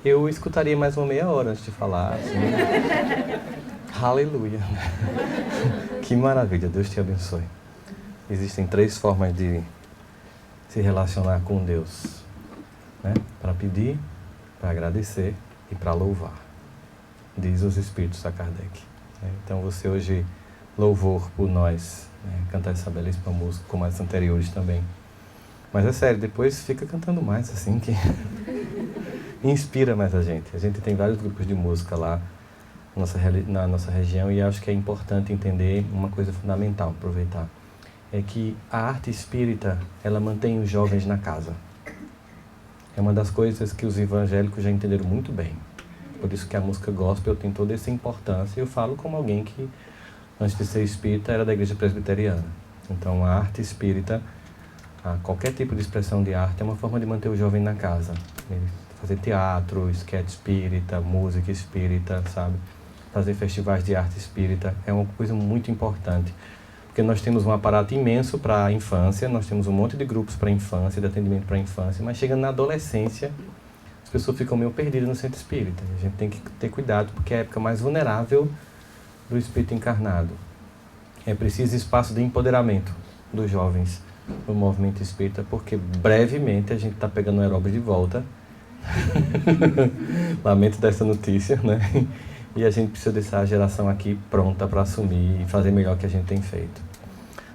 eu escutaria mais uma meia hora antes de falar. Assim. Aleluia. Que maravilha, Deus te abençoe. Existem 3 formas de se relacionar com Deus, né? Para pedir, para agradecer e para louvar, diz os Espíritos a Kardec. Então você hoje, louvor por nós, né? Cantar essa belíssima música, como as anteriores também. Mas é sério, depois fica cantando mais, assim, que inspira mais a gente. A gente tem vários grupos de música lá na nossa região e acho que é importante entender uma coisa fundamental, aproveitar. É que a arte espírita, ela mantém os jovens na casa. É uma das coisas que os evangélicos já entenderam muito bem. Por isso que a música gospel tem toda essa importância. Eu falo como alguém que, antes de ser espírita, era da igreja presbiteriana. Então, a arte espírita, qualquer tipo de expressão de arte, é uma forma de manter o jovem na casa. Fazer teatro, esquete espírita, música espírita, sabe? Fazer festivais de arte espírita é uma coisa muito importante. Porque nós temos um aparato imenso para a infância, nós temos um monte de grupos para a infância, de atendimento para a infância, mas chegando na adolescência, as pessoas ficam meio perdidas no centro espírita. A gente tem que ter cuidado, porque é a época mais vulnerável do espírito encarnado. É preciso espaço de empoderamento dos jovens no movimento espírita, porque brevemente a gente está pegando o aeróbio de volta. Lamento dessa notícia, né? E a gente precisa dessa geração aqui pronta para assumir e fazer melhor que a gente tem feito.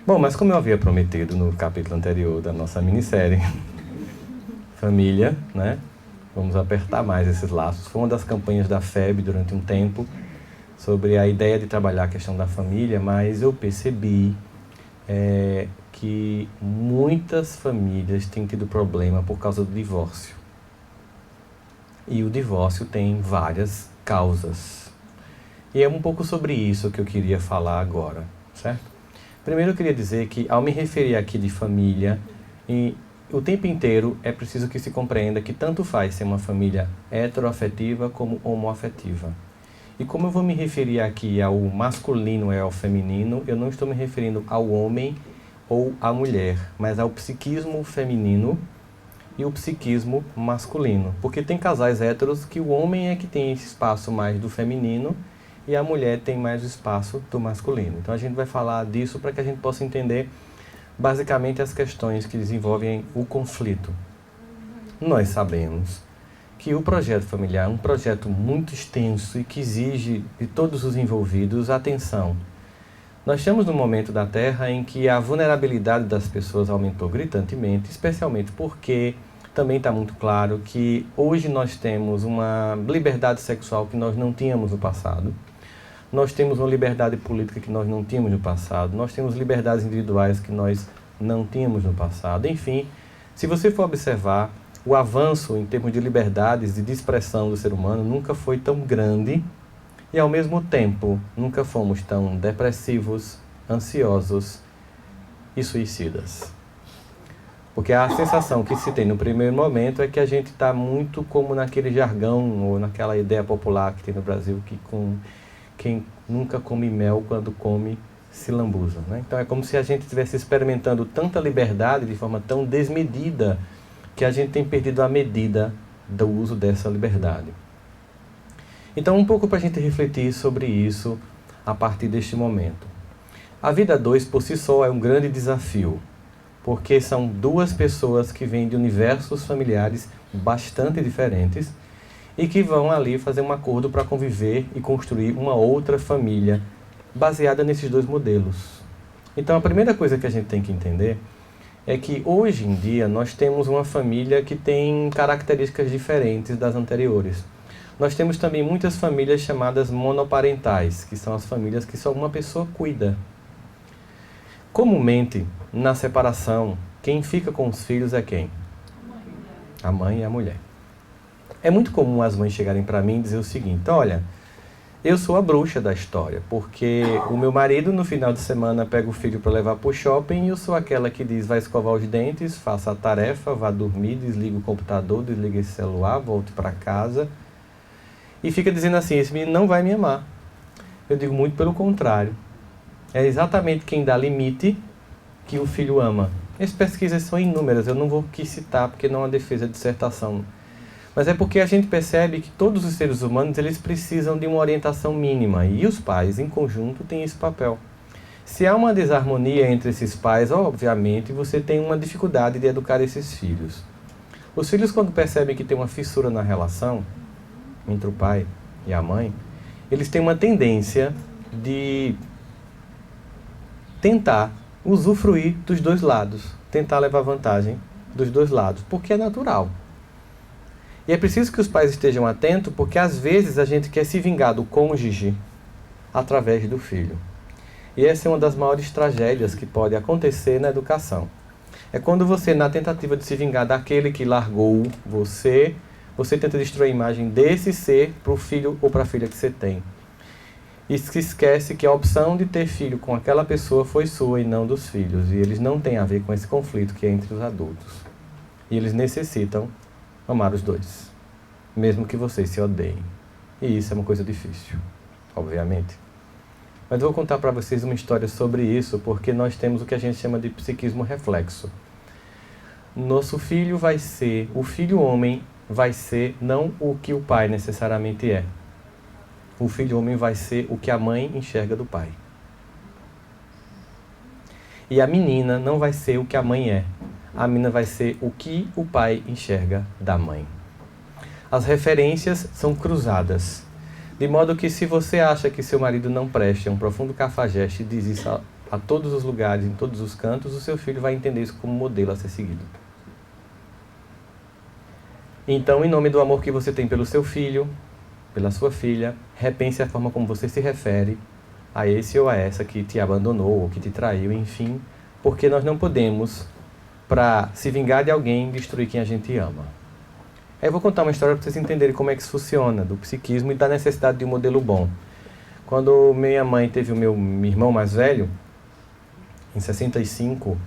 Bom, mas como eu havia prometido no capítulo anterior da nossa minissérie, família, né? Vamos apertar mais esses laços. Foi uma das campanhas da FEB durante um tempo sobre a ideia de trabalhar a questão da família, mas eu percebi que muitas famílias têm tido problema por causa do divórcio. E o divórcio tem várias causas. E é um pouco sobre isso que eu queria falar agora, certo? Primeiro eu queria dizer que, ao me referir aqui de família, o tempo inteiro é preciso que se compreenda que tanto faz ser uma família heteroafetiva como homoafetiva. E como eu vou me referir aqui ao masculino e ao feminino, eu não estou me referindo ao homem ou à mulher, mas ao psiquismo feminino e o psiquismo masculino. Porque tem casais héteros que o homem é que tem esse espaço mais do feminino e a mulher tem mais o espaço do masculino. Então a gente vai falar disso para que a gente possa entender basicamente as questões que desenvolvem o conflito. Nós sabemos que o projeto familiar é um projeto muito extenso e que exige de todos os envolvidos atenção. Nós estamos num momento da Terra em que a vulnerabilidade das pessoas aumentou gritantemente, especialmente porque também está muito claro que hoje nós temos uma liberdade sexual que nós não tínhamos no passado. Nós temos uma liberdade política que nós não tínhamos no passado. Nós temos liberdades individuais que nós não tínhamos no passado. Enfim, se você for observar, o avanço em termos de liberdades e de expressão do ser humano nunca foi tão grande e, ao mesmo tempo, nunca fomos tão depressivos, ansiosos e suicidas. Porque a sensação que se tem no primeiro momento é que a gente está muito como naquele jargão ou naquela ideia popular que tem no Brasil, que quem nunca come mel, quando come, se lambuza, né? Então é como se a gente estivesse experimentando tanta liberdade de forma tão desmedida que a gente tem perdido a medida do uso dessa liberdade. Então, um pouco para a gente refletir sobre isso a partir deste momento. A vida a dois, por si só, é um grande desafio, porque são duas pessoas que vêm de universos familiares bastante diferentes e que vão ali fazer um acordo para conviver e construir uma outra família baseada nesses dois modelos. Então, a primeira coisa que a gente tem que entender é que hoje em dia nós temos uma família que tem características diferentes das anteriores. Nós temos também muitas famílias chamadas monoparentais, que são as famílias que só uma pessoa cuida. Comumente, na separação, quem fica com os filhos é quem? A mãe e a mulher. É muito comum as mães chegarem para mim e dizer o seguinte: olha, eu sou a bruxa da história, porque o meu marido no final de semana pega o filho para levar para o shopping e eu sou aquela que diz: vai escovar os dentes, faça a tarefa, vá dormir, desliga o computador, desliga esse celular, volte para casa. E fica dizendo assim: esse menino não vai me amar. Eu digo muito pelo contrário. É exatamente quem dá limite que o filho ama. As pesquisas são inúmeras, eu não vou aqui citar porque não é uma defesa de dissertação. Mas é porque a gente percebe que todos os seres humanos eles precisam de uma orientação mínima e os pais, em conjunto, têm esse papel. Se há uma desarmonia entre esses pais, obviamente, você tem uma dificuldade de educar esses filhos. Os filhos, quando percebem que tem uma fissura na relação entre o pai e a mãe, eles têm uma tendência de tentar usufruir dos dois lados, tentar levar vantagem dos dois lados, porque é natural. E é preciso que os pais estejam atentos, porque às vezes a gente quer se vingar do cônjuge através do filho. E essa é uma das maiores tragédias que pode acontecer na educação. É quando você, na tentativa de se vingar daquele que largou você, você tenta destruir a imagem desse ser para o filho ou para a filha que você tem. E se esquece que a opção de ter filho com aquela pessoa foi sua e não dos filhos. E eles não têm a ver com esse conflito que é entre os adultos. E eles necessitam amar os dois, mesmo que vocês se odeiem. E isso é uma coisa difícil, obviamente. Mas eu vou contar para vocês uma história sobre isso, porque nós temos o que a gente chama de psiquismo reflexo. Nosso filho vai ser, o filho homem vai ser não o que o pai necessariamente é. O filho homem vai ser o que a mãe enxerga do pai. E a menina não vai ser o que a mãe é. A menina vai ser o que o pai enxerga da mãe. As referências são cruzadas. De modo que se você acha que seu marido não presta, é um profundo cafajeste, e diz isso a todos os lugares, em todos os cantos, o seu filho vai entender isso como modelo a ser seguido. Então, em nome do amor que você tem pelo seu filho, pela sua filha, repense a forma como você se refere a esse ou a essa que te abandonou ou que te traiu, enfim, porque nós não podemos, para se vingar de alguém, destruir quem a gente ama. Aí eu vou contar uma história para vocês entenderem como é que isso funciona, do psiquismo e da necessidade de um modelo bom. Quando minha mãe teve o meu irmão mais velho, em 65,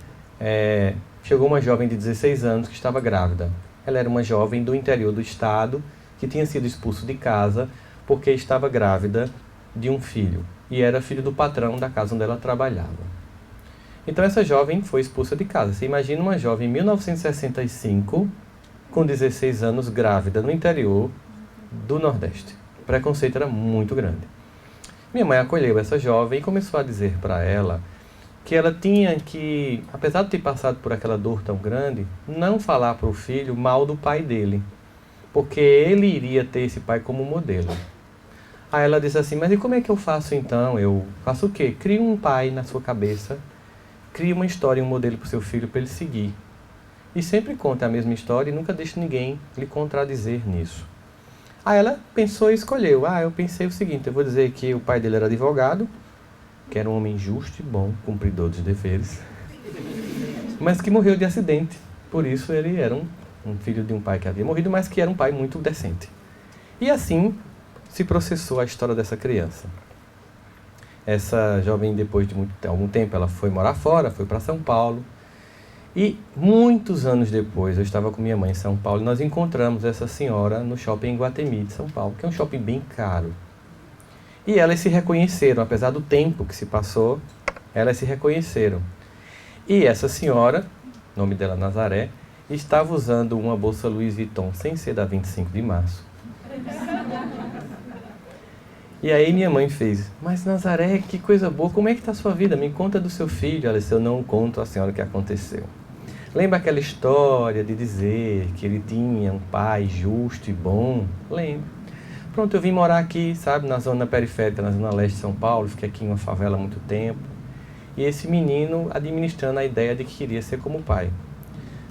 chegou uma jovem de 16 anos que estava grávida. Ela era uma jovem do interior do estado que tinha sido expulso de casa porque estava grávida de um filho. E era filho do patrão da casa onde ela trabalhava. Então essa jovem foi expulsa de casa. Você imagina uma jovem em 1965, com 16 anos, grávida no interior do Nordeste. O preconceito era muito grande. Minha mãe acolheu essa jovem e começou a dizer para ela que ela tinha que, apesar de ter passado por aquela dor tão grande, não falar para o filho mal do pai dele, porque ele iria ter esse pai como modelo. Aí ela disse assim, mas e como é que eu faço então? Eu faço o quê? Crio um pai na sua cabeça, crie uma história e um modelo para o seu filho para ele seguir. E sempre conta a mesma história e nunca deixe ninguém lhe contradizer nisso. Aí ela pensou e escolheu. Eu pensei o seguinte, eu vou dizer que o pai dele era advogado, que era um homem justo e bom, cumpridor dos deveres, mas que morreu de acidente. Por isso ele era um filho de um pai que havia morrido, mas que era um pai muito decente. E assim se processou a história dessa criança. Essa jovem, depois de algum tempo, ela foi morar fora, foi para São Paulo. E muitos anos depois, eu estava com minha mãe em São Paulo e nós encontramos essa senhora no shopping Iguatemi de São Paulo, que é um shopping bem caro. E elas se reconheceram, apesar do tempo que se passou, elas se reconheceram. E essa senhora, o nome dela Nazaré, estava usando uma bolsa Louis Vuitton, sem ser da 25 de março. E aí minha mãe fez, mas Nazaré, que coisa boa, como é que está a sua vida? Me conta do seu filho. Ela disse, eu não conto à senhora o que aconteceu. Lembra aquela história de dizer que ele tinha um pai justo e bom? Lembro. Pronto, eu vim morar aqui, sabe, na zona periférica, na zona leste de São Paulo, fiquei aqui em uma favela há muito tempo. E esse menino administrando a ideia de que queria ser como o pai.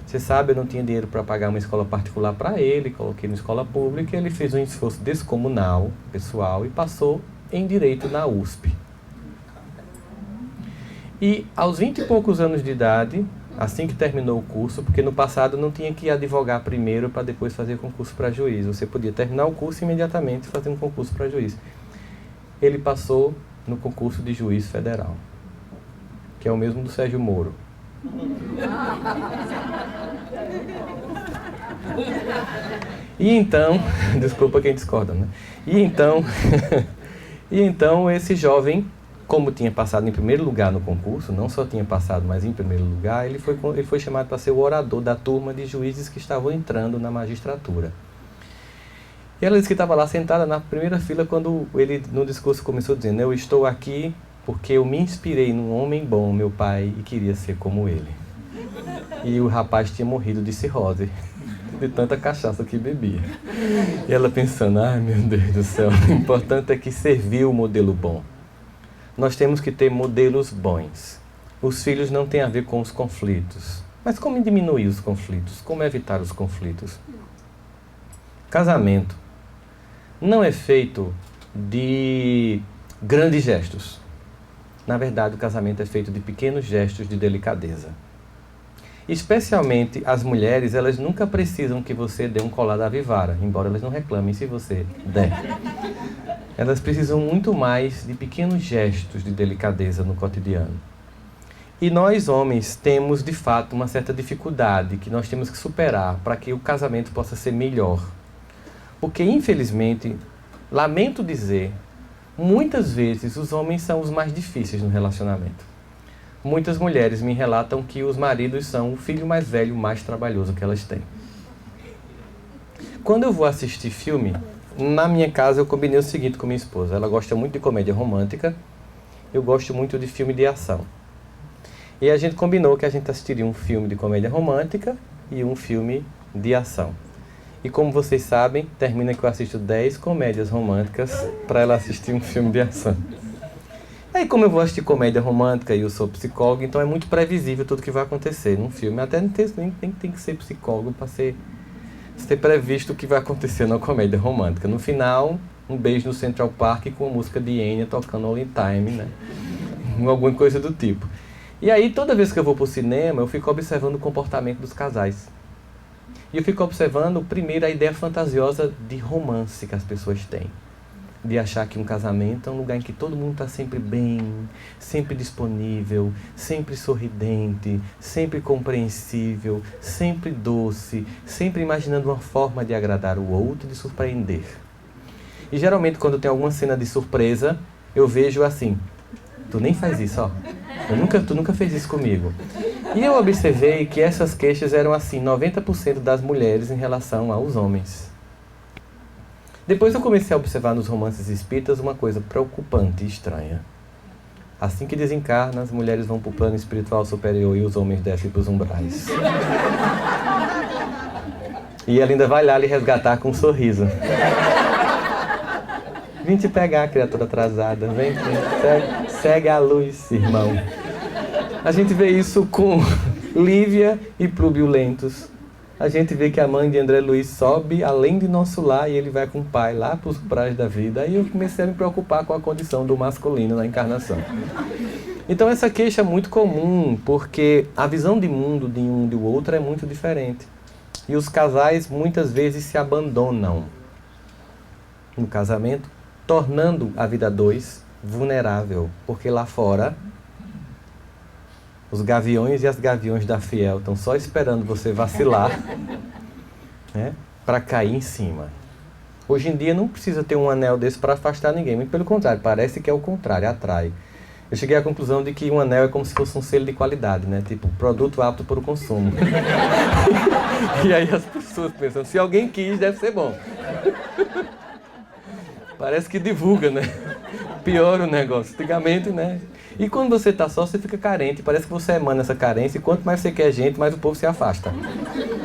Você sabe, eu não tinha dinheiro para pagar uma escola particular para ele, coloquei na escola pública, ele fez um esforço descomunal, pessoal, e passou em Direito na USP. E aos 20 e poucos anos de idade, assim que terminou o curso, porque no passado não tinha que advogar primeiro para depois fazer concurso para juiz, você podia terminar o curso e imediatamente fazer um concurso para juiz. Ele passou no concurso de juiz federal, que é o mesmo do Sérgio Moro. E então, desculpa quem discorda, né? E então esse jovem, como tinha passado em primeiro lugar no concurso, não só tinha passado, mas em primeiro lugar, ele foi chamado para ser o orador da turma de juízes que estavam entrando na magistratura. E ela disse que estava lá sentada na primeira fila quando ele, no discurso, começou dizendo: eu estou aqui porque eu me inspirei num homem bom, meu pai, e queria ser como ele. E o rapaz tinha morrido de cirrose, de tanta cachaça que bebia. E ela pensando: ai meu Deus do céu, o importante é que serviu o modelo bom. Nós temos que ter modelos bons. Os filhos não têm a ver com os conflitos. Mas como diminuir os conflitos? Como evitar os conflitos? Casamento não é feito de grandes gestos. Na verdade, o casamento é feito de pequenos gestos de delicadeza. Especialmente as mulheres, elas nunca precisam que você dê um colar da Vivara, embora elas não reclamem se você der. Elas precisam muito mais de pequenos gestos de delicadeza no cotidiano. E nós, homens, temos, de fato, uma certa dificuldade que nós temos que superar para que o casamento possa ser melhor. Porque, infelizmente, lamento dizer, muitas vezes os homens são os mais difíceis no relacionamento. Muitas mulheres me relatam que os maridos são o filho mais velho, mais trabalhoso que elas têm. Quando eu vou assistir filme, na minha casa eu combinei o seguinte com minha esposa. Ela gosta muito de comédia romântica, eu gosto muito de filme de ação. E a gente combinou que a gente assistiria um filme de comédia romântica e um filme de ação. E como vocês sabem, termina que eu assisto 10 comédias românticas para ela assistir um filme de ação. Aí como eu vou assistir comédia romântica e eu sou psicólogo, então é muito previsível tudo que vai acontecer num filme. Até nem tem que ser psicólogo para ser previsto o que vai acontecer na comédia romântica. No final, um beijo no Central Park com a música de Enya tocando All in Time, né? Alguma coisa do tipo. E aí, toda vez que eu vou pro cinema, eu fico observando o comportamento dos casais. E eu fico observando, primeiro, a ideia fantasiosa de romance que as pessoas têm. De achar que um casamento é um lugar em que todo mundo está sempre bem, sempre disponível, sempre sorridente, sempre compreensível, sempre doce, sempre imaginando uma forma de agradar o outro e de surpreender. E geralmente, quando tem alguma cena de surpresa, eu vejo assim: tu nem faz isso, ó. Tu nunca fez isso comigo. E eu observei que essas queixas eram assim, 90% das mulheres em relação aos homens. Depois eu comecei a observar nos romances espíritas uma coisa preocupante e estranha. Assim que desencarna, as mulheres vão para o plano espiritual superior e os homens descem para os umbrais. E ela ainda vai lá lhe resgatar com um sorriso. Vim te pegar, criatura atrasada. Vem, segue a luz, irmão. A gente vê isso com Lívia e Plúbio Lentos. A gente vê que a mãe de André Luiz sobe além de nosso lar e ele vai com o pai lá para os umbrais da vida. Aí eu comecei a me preocupar com a condição do masculino na encarnação. Então essa queixa é muito comum, porque a visão de mundo de um e do outro é muito diferente. E os casais muitas vezes se abandonam no casamento, tornando a vida a dois vulnerável, porque lá fora os gaviões e as gaviões da Fiel estão só esperando você vacilar, né, para cair em cima. Hoje em dia não precisa ter um anel desse para afastar ninguém, muito pelo contrário, parece que é o contrário, atrai. Eu cheguei à conclusão de que um anel é como se fosse um selo de qualidade, né? Tipo, produto apto para o consumo. E aí as pessoas pensam, se alguém quis, deve ser bom. Parece que divulga, né? Piora o negócio. Antigamente, né? E quando você está só, você fica carente. Parece que você emana essa carência. E quanto mais você quer gente, mais o povo se afasta.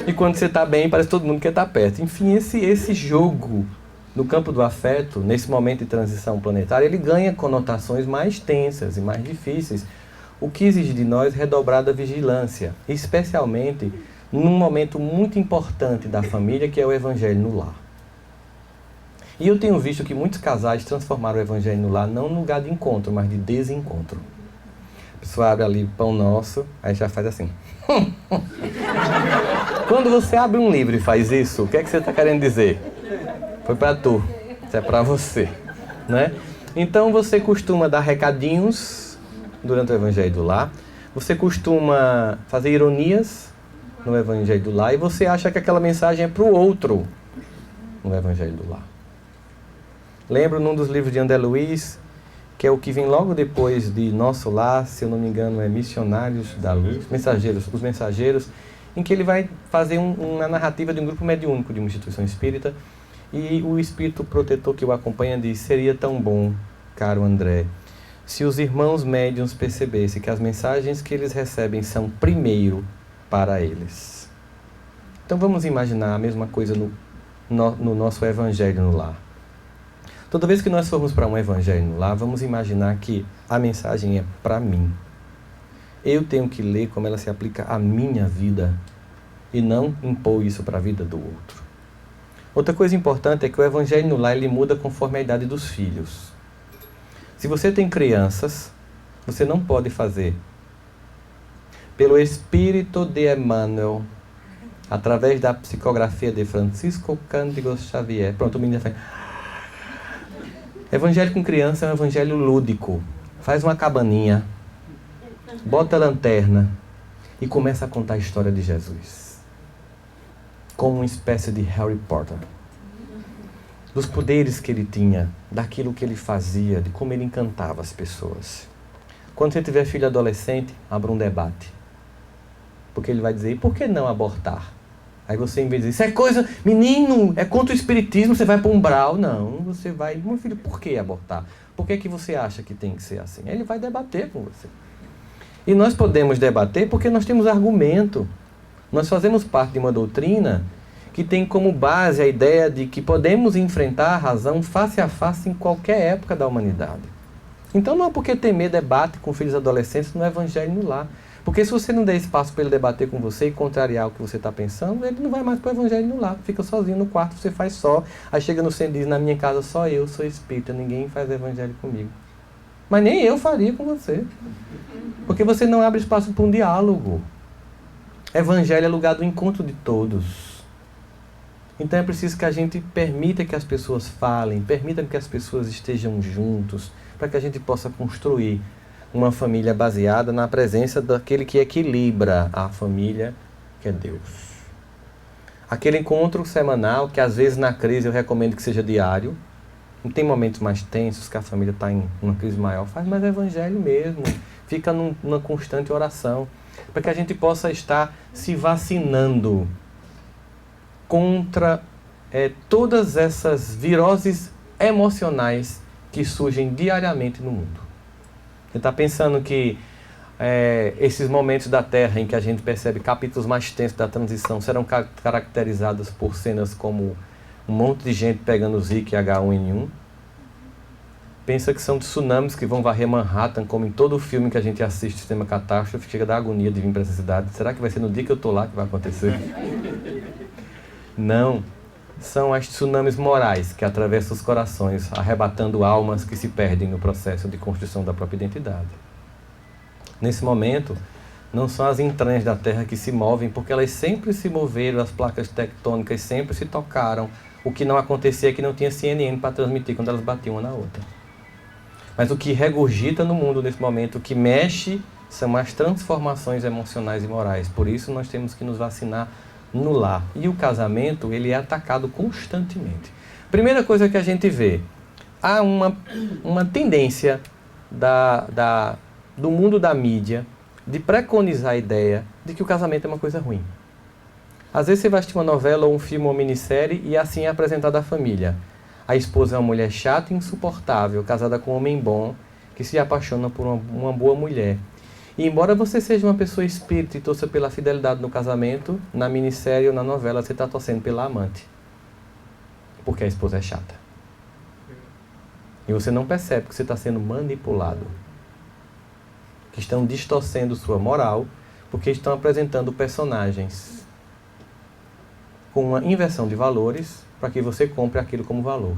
E quando você está bem, parece que todo mundo quer estar perto. Enfim, esse jogo no campo do afeto, nesse momento de transição planetária, ele ganha conotações mais tensas e mais difíceis. O que exige de nós redobrada vigilância. Especialmente num momento muito importante da família, que é o Evangelho no lar. E eu tenho visto que muitos casais transformaram o Evangelho no lar não num lugar de encontro, mas de desencontro. A pessoa abre ali Pão Nosso, aí já faz assim. Quando você abre um livro e faz isso, o que é que você está querendo dizer? Foi para tu, isso é para você, né? Então você costuma dar recadinhos durante o Evangelho do lar, você costuma fazer ironias no Evangelho do lar e você acha que aquela mensagem é para o outro no Evangelho do lar. Lembro num dos livros de André Luiz, que é o que vem logo depois de Nosso Lar, se eu não me engano é Missionários da Luz, Os Mensageiros, em que ele vai fazer uma narrativa de um grupo mediúnico de uma instituição espírita, E o espírito protetor que o acompanha diz: seria tão bom, caro André, se os irmãos médiuns percebessem que as mensagens que eles recebem são primeiro para eles. Então vamos imaginar a mesma coisa no nosso evangelho no lar. Toda vez que nós formos para um evangelho no lar, vamos imaginar que a mensagem é para mim. Eu tenho que ler como ela se aplica à minha vida e não impor isso para a vida do outro. Outra coisa importante é que o evangelho no lar ele muda conforme a idade dos filhos. Se você tem crianças, você não pode fazer. Pelo Espírito de Emmanuel, através da psicografia de Francisco Cândido Xavier. Pronto, o menino já faz. Evangelho com criança é um evangelho lúdico. Faz uma cabaninha, bota a lanterna e começa a contar a história de Jesus. Como uma espécie de Harry Potter. Dos poderes que ele tinha, daquilo que ele fazia, de como ele encantava as pessoas. Quando você tiver filho adolescente, abra um debate. Porque ele vai dizer: e por que não abortar? Aí você, em vez de dizer: isso é coisa, menino, é contra o espiritismo, você vai para um umbral. Não, você vai: meu filho, por que abortar? Por que você acha que tem que ser assim? Ele vai debater com você. E nós podemos debater porque nós temos argumento. Nós fazemos parte de uma doutrina que tem como base a ideia de que podemos enfrentar a razão face a face em qualquer época da humanidade. Então não há por que temer debate com filhos adolescentes no evangelho no lar. Porque se você não der espaço para ele debater com você e contrariar o que você está pensando, ele não vai mais para o evangelho no lar. Fica sozinho no quarto, você faz só. Aí chega no centro e diz: na minha casa só eu sou espírita, ninguém faz evangelho comigo. Mas nem eu faria com você. Porque você não abre espaço para um diálogo. Evangelho é lugar do encontro de todos. Então é preciso que a gente permita que as pessoas falem, permita que as pessoas estejam juntos, para que a gente possa construir uma família baseada na presença daquele que equilibra a família, que é Deus. Aquele encontro semanal, que às vezes na crise eu recomendo que seja diário, não tem momentos mais tensos, que a família está em uma crise maior, faz mais evangelho mesmo, fica numa constante oração, para que a gente possa estar se vacinando contra todas essas viroses emocionais que surgem diariamente no mundo. Você está pensando que esses momentos da Terra em que a gente percebe capítulos mais tensos da transição serão caracterizados por cenas como um monte de gente pegando Zika e H1N1? Pensa que são tsunamis que vão varrer Manhattan, como em todo o filme que a gente assiste, Sistema Catástrofe, chega da agonia de vir para essa cidade. Será que vai ser no dia que eu estou lá que vai acontecer? Não, são as tsunamis morais que atravessam os corações, arrebatando almas que se perdem no processo de construção da própria identidade. Nesse momento, não são as entranhas da Terra que se movem, porque elas sempre se moveram, as placas tectônicas sempre se tocaram. O que não acontecia é que não tinha CNN para transmitir quando elas batiam uma na outra. Mas o que regurgita no mundo nesse momento, o que mexe, são as transformações emocionais e morais. Por isso nós temos que nos vacinar no lar. E o casamento, ele é atacado constantemente. Primeira coisa que a gente vê, há uma tendência do mundo da mídia de preconizar a ideia de que o casamento é uma coisa ruim. Às vezes você vai assistir uma novela ou um filme ou uma minissérie e assim é apresentada a família. A esposa é uma mulher chata e insuportável, casada com um homem bom, que se apaixona por uma boa mulher. E embora você seja uma pessoa espírita e torça pela fidelidade no casamento, na minissérie ou na novela você está torcendo pela amante. Porque a esposa é chata. E você não percebe que você está sendo manipulado. Que estão distorcendo sua moral, porque estão apresentando personagens com uma inversão de valores para que você compre aquilo como valor.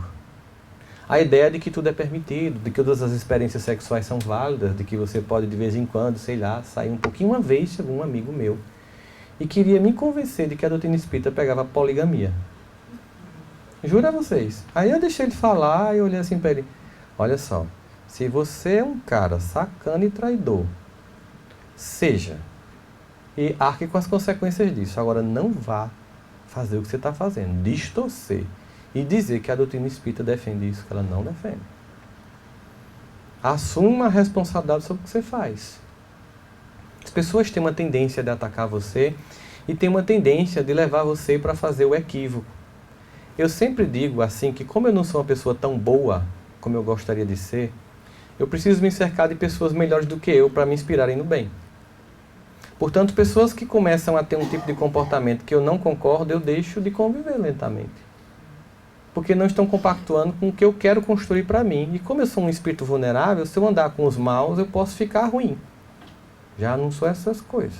A ideia de que tudo é permitido, de que todas as experiências sexuais são válidas, de que você pode de vez em quando, sei lá, sair um pouquinho. Uma vez chegou um amigo meu e queria me convencer de que a doutrina espírita pegava poligamia. Juro a vocês. Aí eu deixei ele falar e olhei assim para ele: olha só, se você é um cara sacana e traidor, seja, e arque com as consequências disso. Agora não vá fazer o que você está fazendo, distorcer e dizer que a doutrina espírita defende isso, que ela não defende. Assuma a responsabilidade sobre o que você faz. As pessoas têm uma tendência de atacar você e têm uma tendência de levar você para fazer o equívoco. Eu sempre digo assim que como eu não sou uma pessoa tão boa como eu gostaria de ser, eu preciso me cercar de pessoas melhores do que eu para me inspirarem no bem. Portanto, pessoas que começam a ter um tipo de comportamento que eu não concordo, eu deixo de conviver lentamente. Porque não estão compactuando com o que eu quero construir para mim. E como eu sou um espírito vulnerável, se eu andar com os maus, eu posso ficar ruim. Já não sou essas coisas.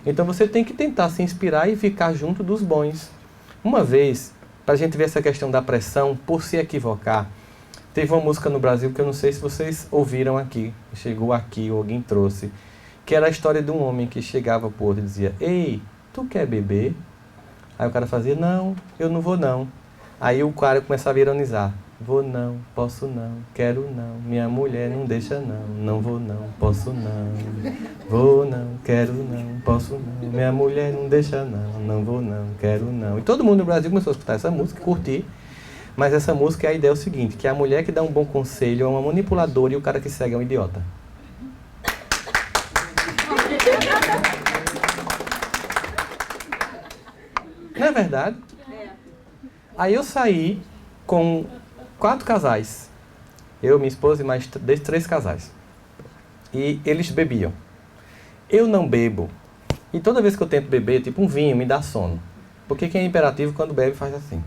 Então você tem que tentar se inspirar e ficar junto dos bons. Uma vez, para a gente ver essa questão da pressão, por se equivocar, teve uma música no Brasil que eu não sei se vocês ouviram aqui, chegou aqui, ou alguém trouxe, que era a história de um homem que chegava pro outro e dizia: ei, tu quer beber? Aí o cara fazia: não, eu não vou não. Aí o cara começava a ironizar: vou não, posso não, quero não, minha mulher não deixa não, não vou não, posso não, vou não, quero não, posso não, minha mulher não deixa não, não vou não, quero não. E todo mundo no Brasil começou a escutar essa música, curtir. Mas essa música, a ideia é o seguinte, que a mulher que dá um bom conselho é uma manipuladora e o cara que segue é um idiota. Não é verdade? Aí eu saí com 4 casais. Eu, minha esposa e mais 3 casais. E eles bebiam. Eu não bebo. E toda vez que eu tento beber, tipo um vinho, me dá sono. Porque quem é imperativo quando bebe faz assim.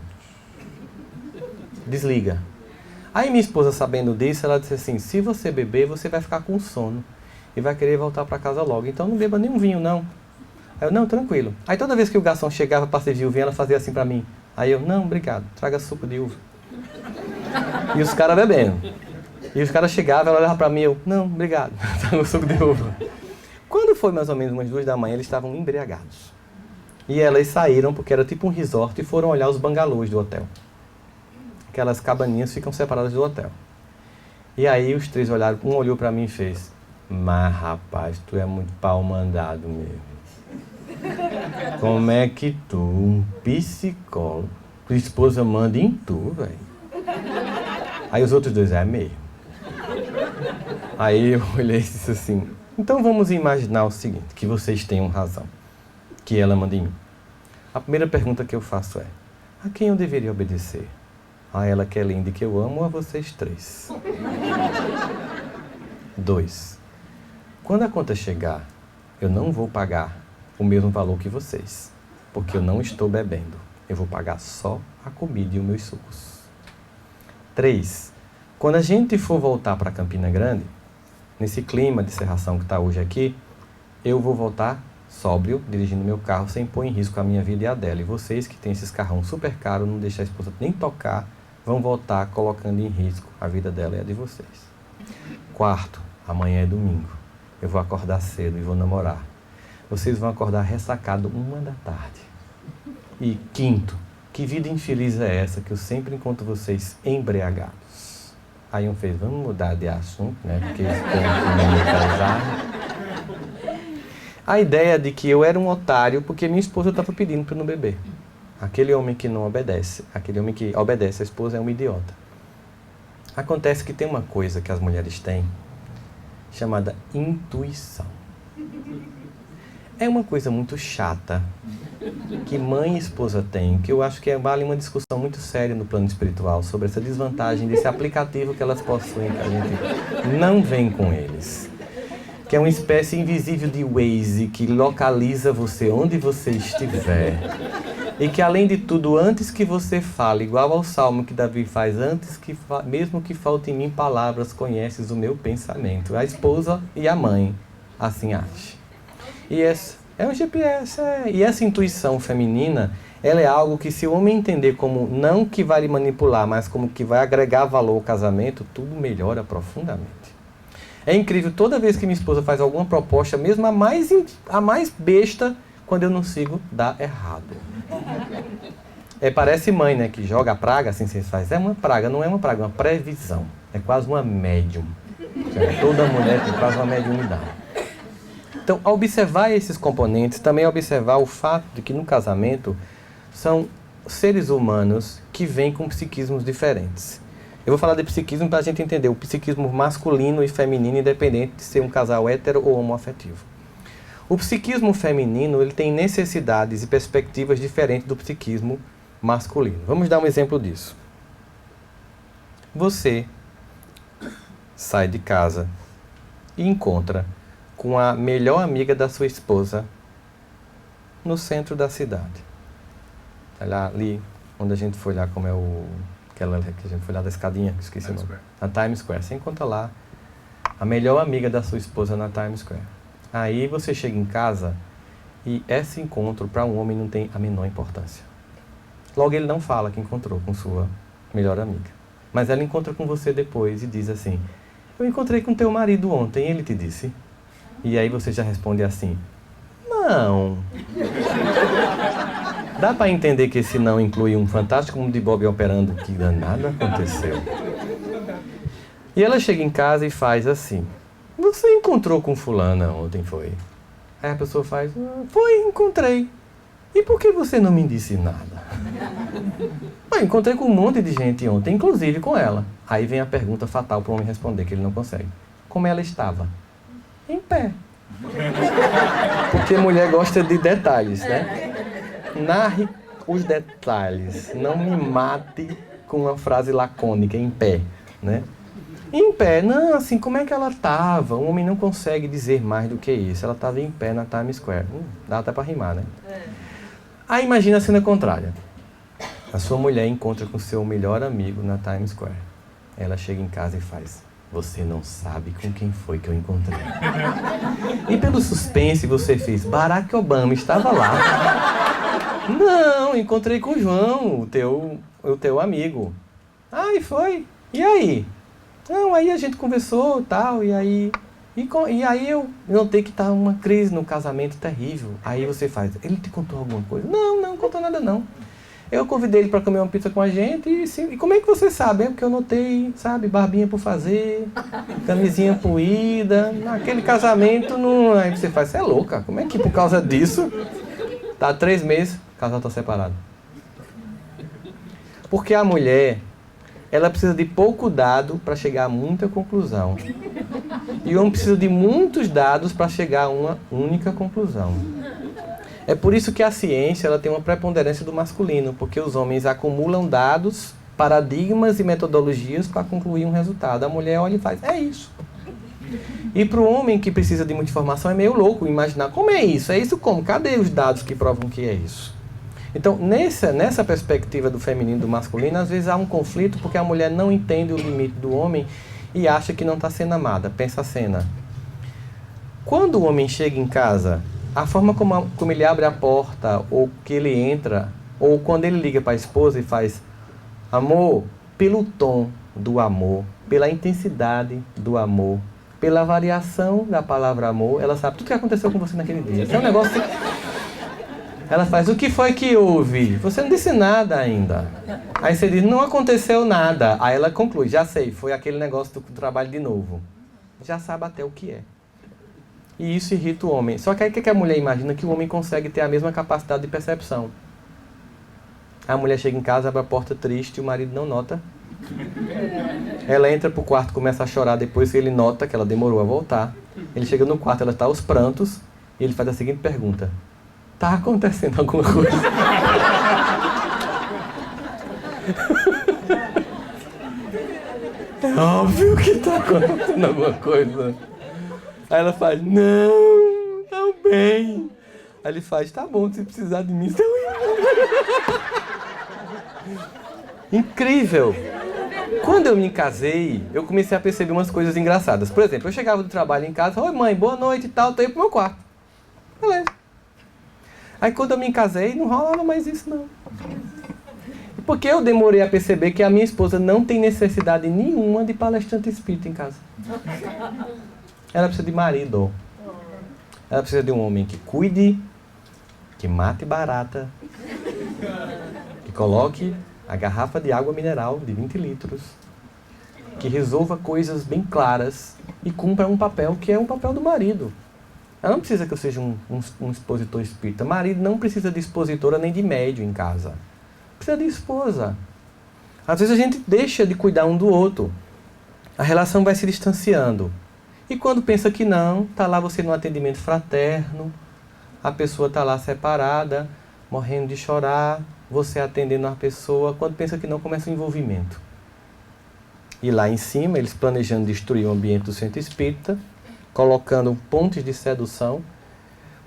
Desliga. Aí minha esposa, sabendo disso, ela disse assim: se você beber, você vai ficar com sono. E vai querer voltar para casa logo. Então não beba nenhum vinho, não. Aí eu: não, tranquilo. Aí toda vez que o garçom chegava para servir o vinho, ela fazia assim para mim. Aí eu: não, obrigado, traga suco de uva. E os caras bebendo. E os caras chegavam, ela olhava para mim, eu: não, obrigado, traga suco de uva. Quando foi mais ou menos umas 2 da manhã, eles estavam embriagados. E elas saíram, porque era tipo um resort, e foram olhar os bangalôs do hotel. Aquelas cabaninhas ficam separadas do hotel. E aí os 3 olharam, um olhou para mim e fez: mas rapaz, tu é muito pau mandado mesmo. Como é que tu, um psicólogo, tua esposa manda em tu, velho? Aí os outros 2: é mesmo. Aí eu olhei e disse assim: então vamos imaginar o seguinte, que vocês tenham razão, que ela manda em mim. A primeira pergunta que eu faço é: a quem eu deveria obedecer? A ela que é linda e que eu amo, ou a vocês 3? 2. Quando a conta chegar, eu não vou pagar o mesmo valor que vocês, porque eu não estou bebendo. Eu vou pagar só a comida e os meus sucos. 3. Quando a gente for voltar para Campina Grande, nesse clima de cerração que está hoje aqui, eu vou voltar sóbrio, dirigindo meu carro, sem pôr em risco a minha vida e a dela. E vocês que têm esses carrão super caros, não deixar a esposa nem tocar, vão voltar colocando em risco a vida dela e a de vocês. 4. Amanhã é domingo. Eu vou acordar cedo e vou namorar. Vocês vão acordar ressacado 1 da tarde. E 5. Que vida infeliz é essa que eu sempre encontro vocês embriagados? Aí um fez: vamos mudar de assunto, né? Porque esse povo não me casar. A ideia de que eu era um otário porque minha esposa estava pedindo para eu não beber. Aquele homem que não obedece, aquele homem que obedece a esposa é um idiota. Acontece que tem uma coisa que as mulheres têm, chamada intuição. É uma coisa muito chata, que mãe e esposa têm, que eu acho que vale uma discussão muito séria no plano espiritual, sobre essa desvantagem desse aplicativo que elas possuem, que a gente não vem com eles. Que é uma espécie invisível de Waze, que localiza você onde você estiver. E que, além de tudo, antes que você fale, igual ao salmo que Davi faz, mesmo que falte em mim palavras, conheces o meu pensamento. A esposa e a mãe assim agem. E esse é um GPS. E essa intuição feminina, ela é algo que, se o homem entender como não que vai lhe manipular, mas como que vai agregar valor ao casamento, tudo melhora profundamente. É incrível, toda vez que minha esposa faz alguma proposta, mesmo a mais besta, quando eu não sigo, dá errado. Parece mãe, né, que joga a praga, assim você faz. É uma praga, não é uma praga, é uma previsão. É quase uma médium. Toda mulher tem quase uma mediunidade. Então, ao observar esses componentes, também observar o fato de que no casamento são seres humanos que vêm com psiquismos diferentes. Eu vou falar de psiquismo para a gente entender o psiquismo masculino e feminino, independente de ser um casal hétero ou homoafetivo. O psiquismo feminino, ele tem necessidades e perspectivas diferentes do psiquismo masculino. Vamos dar um exemplo disso. Você sai de casa e encontra com a melhor amiga da sua esposa no centro da cidade. Lá, ali onde a gente foi lá, como é o... aquela que a gente foi lá da escadinha, que esqueci o nome. Na Times Square. Você encontra lá a melhor amiga da sua esposa na Times Square. Aí você chega em casa e esse encontro para um homem não tem a menor importância. Logo ele não fala que encontrou com sua melhor amiga. Mas ela encontra com você depois e diz assim: eu encontrei com teu marido ontem, ele te disse? E aí você já responde assim: não. Dá para entender que esse não inclui um fantástico mundo de Bob operando que nada aconteceu. E ela chega em casa e faz assim: você encontrou com fulana ontem, foi? Aí a pessoa faz: foi, encontrei. E por que você não me disse nada? Encontrei com um monte de gente ontem, inclusive com ela. Aí vem a pergunta fatal para o homem responder, que ele não consegue. Como ela estava? Em pé. Porque mulher gosta de detalhes, né? Narre os detalhes. Não me mate com uma frase lacônica, em pé, né? Em pé, não, assim, como é que ela estava? O homem não consegue dizer mais do que isso. Ela estava em pé na Times Square. Dá até para rimar, né? Aí imagina a cena contrária. A sua mulher encontra com seu melhor amigo na Times Square. Ela chega em casa e faz: você não sabe com quem foi que eu encontrei. E pelo suspense você fez: Barack Obama estava lá. Não, encontrei com o João, o teu amigo. Ah, e foi? E aí? Não, aí a gente conversou tal, e aí eu notei que tá uma crise no casamento terrível. Aí você faz: ele te contou alguma coisa? Não contou nada não. Eu convidei ele para comer uma pizza com a gente e como é que você sabe? É porque eu notei, sabe, barbinha por fazer, camisinha poída, naquele casamento não... Aí você faz: você é louca, como é que por causa disso tá 3 meses, o casal tá separado? Porque a mulher, ela precisa de pouco dado para chegar a muita conclusão. E o homem precisa de muitos dados para chegar a uma única conclusão. É por isso que a ciência ela tem uma preponderância do masculino, porque os homens acumulam dados, paradigmas e metodologias para concluir um resultado. A mulher olha e faz: é isso. E para o homem que precisa de muita informação é meio louco imaginar: como é isso? É isso como? Cadê os dados que provam que é isso? Então, nessa perspectiva do feminino e do masculino, às vezes há um conflito porque a mulher não entende o limite do homem e acha que não está sendo amada. Pensa a cena. Quando o homem chega em casa, a forma como ele abre a porta, ou que ele entra, ou quando ele liga para a esposa e faz: amor, pelo tom do amor, pela intensidade do amor, pela variação da palavra amor, ela sabe tudo o que aconteceu com você naquele dia. Esse é um negócio que... Ela faz: o que foi que houve? Você não disse nada ainda. Aí você diz: não aconteceu nada. Aí ela conclui: já sei, foi aquele negócio do trabalho de novo. Já sabe até o que é. E isso irrita o homem. Só que aí o que a mulher imagina? Que o homem consegue ter a mesma capacidade de percepção. A mulher chega em casa, abre a porta triste e o marido não nota. Ela entra pro quarto, começa a chorar, depois ele nota que ela demorou a voltar. Ele chega no quarto, ela está aos prantos, e ele faz a seguinte pergunta: tá acontecendo alguma coisa? É óbvio que tá acontecendo alguma coisa. Aí ela faz: não, tá bem. Aí ele faz: tá bom, se precisar de mim, você Incrível! Quando eu me casei, eu comecei a perceber umas coisas engraçadas. Por exemplo, eu chegava do trabalho em casa: oi mãe, boa noite e tal, tô indo pro meu quarto. Beleza. Aí quando eu me casei, não rolava mais isso não. Porque eu demorei a perceber que a minha esposa não tem necessidade nenhuma de palestrante espírita em casa. Ela precisa de marido. Ela precisa de um homem que cuide, que mate barata, que coloque a garrafa de água mineral de 20 litros, que resolva coisas bem claras e cumpra um papel que é um papel do marido. Ela não precisa que eu seja um expositor espírita. Marido não precisa de expositora nem de médium em casa. Precisa de esposa. Às vezes a gente deixa de cuidar um do outro. A relação vai se distanciando. E quando pensa que não, está lá você num atendimento fraterno, a pessoa está lá separada, morrendo de chorar, você atendendo a pessoa, quando pensa que não, começa o envolvimento. E lá em cima, eles planejando destruir o ambiente do centro espírita, colocando pontes de sedução,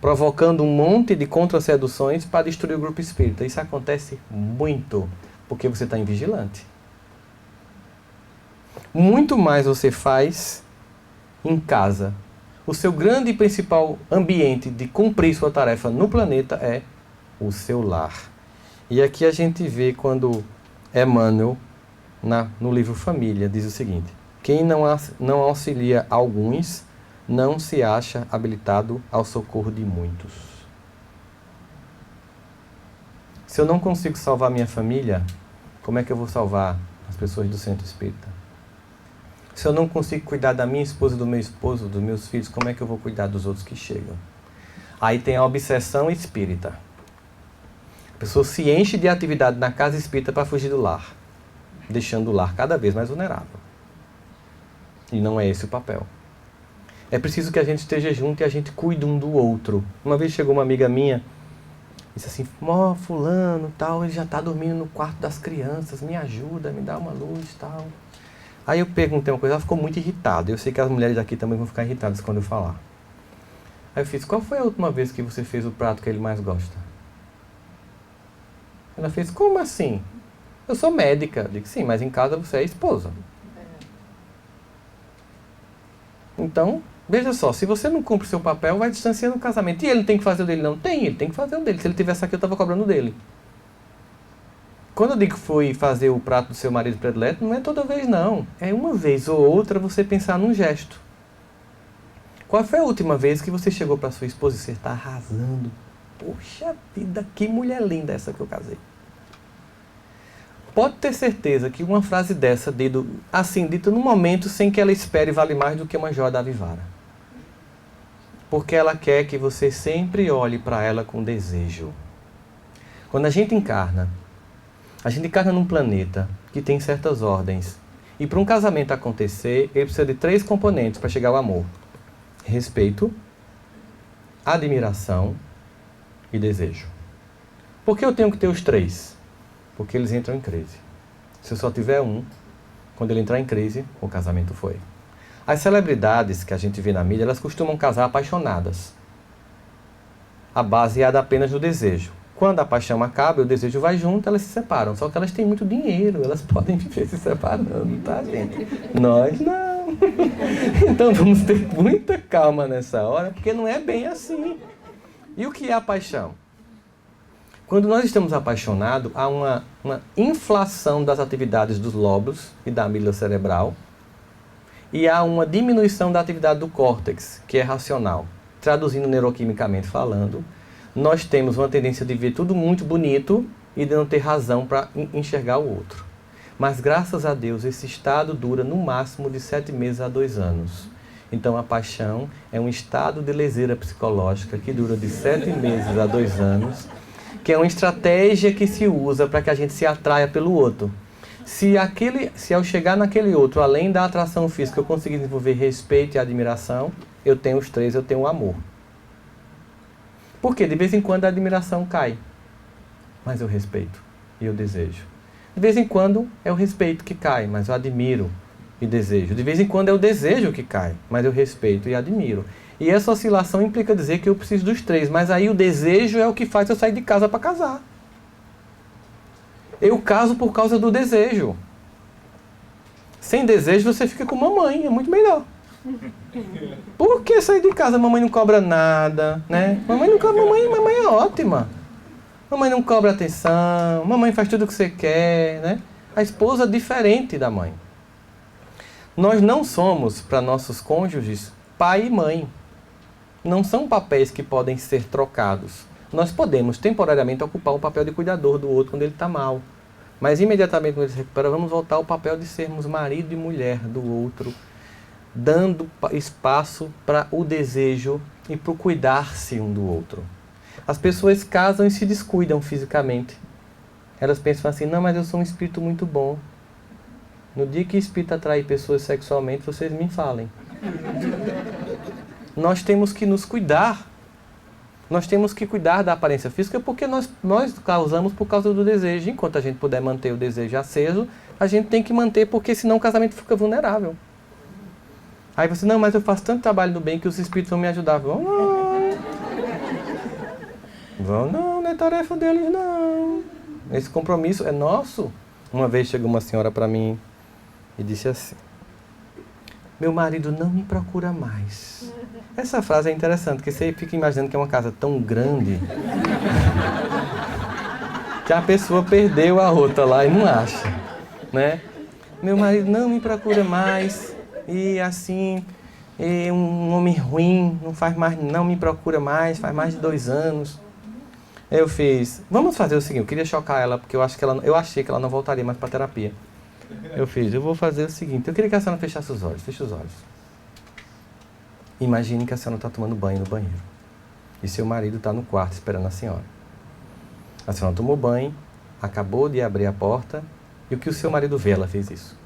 provocando um monte de contra-seduções para destruir o grupo espírita. Isso acontece muito, porque você está em vigilante. Muito mais você faz em casa. O seu grande e principal ambiente de cumprir sua tarefa no planeta é o seu lar. E aqui a gente vê quando Emmanuel, no livro Família, diz o seguinte: quem não auxilia alguns, não se acha habilitado ao socorro de muitos. Se eu não consigo salvar minha família, como é que eu vou salvar as pessoas do centro espírita? Se eu não consigo cuidar da minha esposa, do meu esposo, dos meus filhos, como é que eu vou cuidar dos outros que chegam? Aí tem a obsessão espírita. A pessoa se enche de atividade na casa espírita para fugir do lar, deixando o lar cada vez mais vulnerável. E não é esse o papel. É preciso que a gente esteja junto e a gente cuide um do outro. Uma vez chegou uma amiga minha, disse assim: fulano, tal, ele já está dormindo no quarto das crianças, me ajuda, me dá uma luz, tal. Aí eu perguntei uma coisa, ela ficou muito irritada. Eu sei que as mulheres daqui também vão ficar irritadas quando eu falar. Aí eu fiz: qual foi a última vez que você fez o prato que ele mais gosta? Ela fez: como assim? Eu sou médica. Eu digo: sim, mas em casa você é esposa. Então, veja só, se você não cumpre o seu papel, vai distanciando o casamento. E ele não tem que fazer o dele? Não tem, ele tem que fazer o dele. Se ele tivesse aqui, eu estava cobrando dele. Quando eu digo que fui fazer o prato do seu marido predileto, não é toda vez não. É uma vez ou outra você pensar num gesto. Qual foi a última vez que você chegou para sua esposa e você está arrasando? Poxa vida, que mulher linda essa que eu casei. Pode ter certeza que uma frase dessa, dita no momento, sem que ela espere, vale mais do que uma joia da Vivara. Porque ela quer que você sempre olhe para ela com desejo. Quando a gente encarna num planeta que tem certas ordens. E para um casamento acontecer, ele precisa de 3 componentes para chegar ao amor: respeito, admiração e desejo. Por que eu tenho que ter os 3? Porque eles entram em crise. Se eu só tiver um, quando ele entrar em crise, o casamento foi. As celebridades que a gente vê na mídia, elas costumam casar apaixonadas. A base é apenas do desejo. Quando a paixão acaba e o desejo vai junto, elas se separam. Só que elas têm muito dinheiro, elas podem viver se separando, tá, gente? Nós não. Então vamos ter muita calma nessa hora, porque não é bem assim. E o que é a paixão? Quando nós estamos apaixonados, há uma inflação das atividades dos lóbulos e da amígdala cerebral, e há uma diminuição da atividade do córtex, que é racional. Traduzindo neuroquimicamente falando, nós temos uma tendência de ver tudo muito bonito e de não ter razão para enxergar o outro. Mas graças a Deus, esse estado dura no máximo de 7 meses a 2 anos. Então a paixão é um estado de leseira psicológica que dura de 7 meses a 2 anos, que é uma estratégia que se usa para que a gente se atraia pelo outro. Se ao chegar naquele outro, além da atração física, eu conseguir desenvolver respeito e admiração, eu tenho os 3, eu tenho o amor. Porque de vez em quando a admiração cai, mas eu respeito e eu desejo. De vez em quando é o respeito que cai, mas eu admiro e desejo. De vez em quando é o desejo que cai, mas eu respeito e admiro. E essa oscilação implica dizer que eu preciso dos 3, mas aí o desejo é o que faz eu sair de casa para casar. Eu caso por causa do desejo. Sem desejo você fica com mamãe, é muito melhor. Por que sair de casa? Mamãe não cobra nada, né? Mamãe é ótima. Mamãe não cobra atenção, mamãe faz tudo o que você quer, né? A esposa é diferente da mãe. Nós não somos, para nossos cônjuges, pai e mãe. Não são papéis que podem ser trocados. Nós podemos temporariamente ocupar o papel de cuidador do outro quando ele está mal. Mas imediatamente quando ele se recupera, vamos voltar ao papel de sermos marido e mulher do outro, dando espaço para o desejo e para o cuidar-se um do outro. As pessoas casam e se descuidam fisicamente. Elas pensam assim: não, mas eu sou um espírito muito bom. No dia que o espírito atrair pessoas sexualmente, vocês me falem. Nós temos que nos cuidar. Nós temos que cuidar da aparência física porque nós causamos por causa do desejo. Enquanto a gente puder manter o desejo aceso, a gente tem que manter, porque senão o casamento fica vulnerável. Aí você, não, mas eu faço tanto trabalho do bem que os espíritos vão me ajudar. Vão não. Vão não é tarefa deles não. Esse compromisso é nosso. Uma vez chegou uma senhora para mim e disse assim: meu marido não me procura mais. Essa frase é interessante, porque você fica imaginando que é uma casa tão grande que a pessoa perdeu a outra lá e não acha, né? Meu marido não me procura mais e assim, um homem ruim, não me procura mais, faz mais de 2 anos. Eu fiz, vamos fazer o seguinte, eu queria chocar ela, porque eu achei que ela não voltaria mais para terapia. Eu vou fazer o seguinte, eu queria que a senhora fechasse os olhos, feche os olhos. Imagine que a senhora está tomando banho no banheiro. E seu marido está no quarto esperando a senhora. A senhora tomou banho, acabou de abrir a porta, e o que o seu marido vê? Ela fez isso.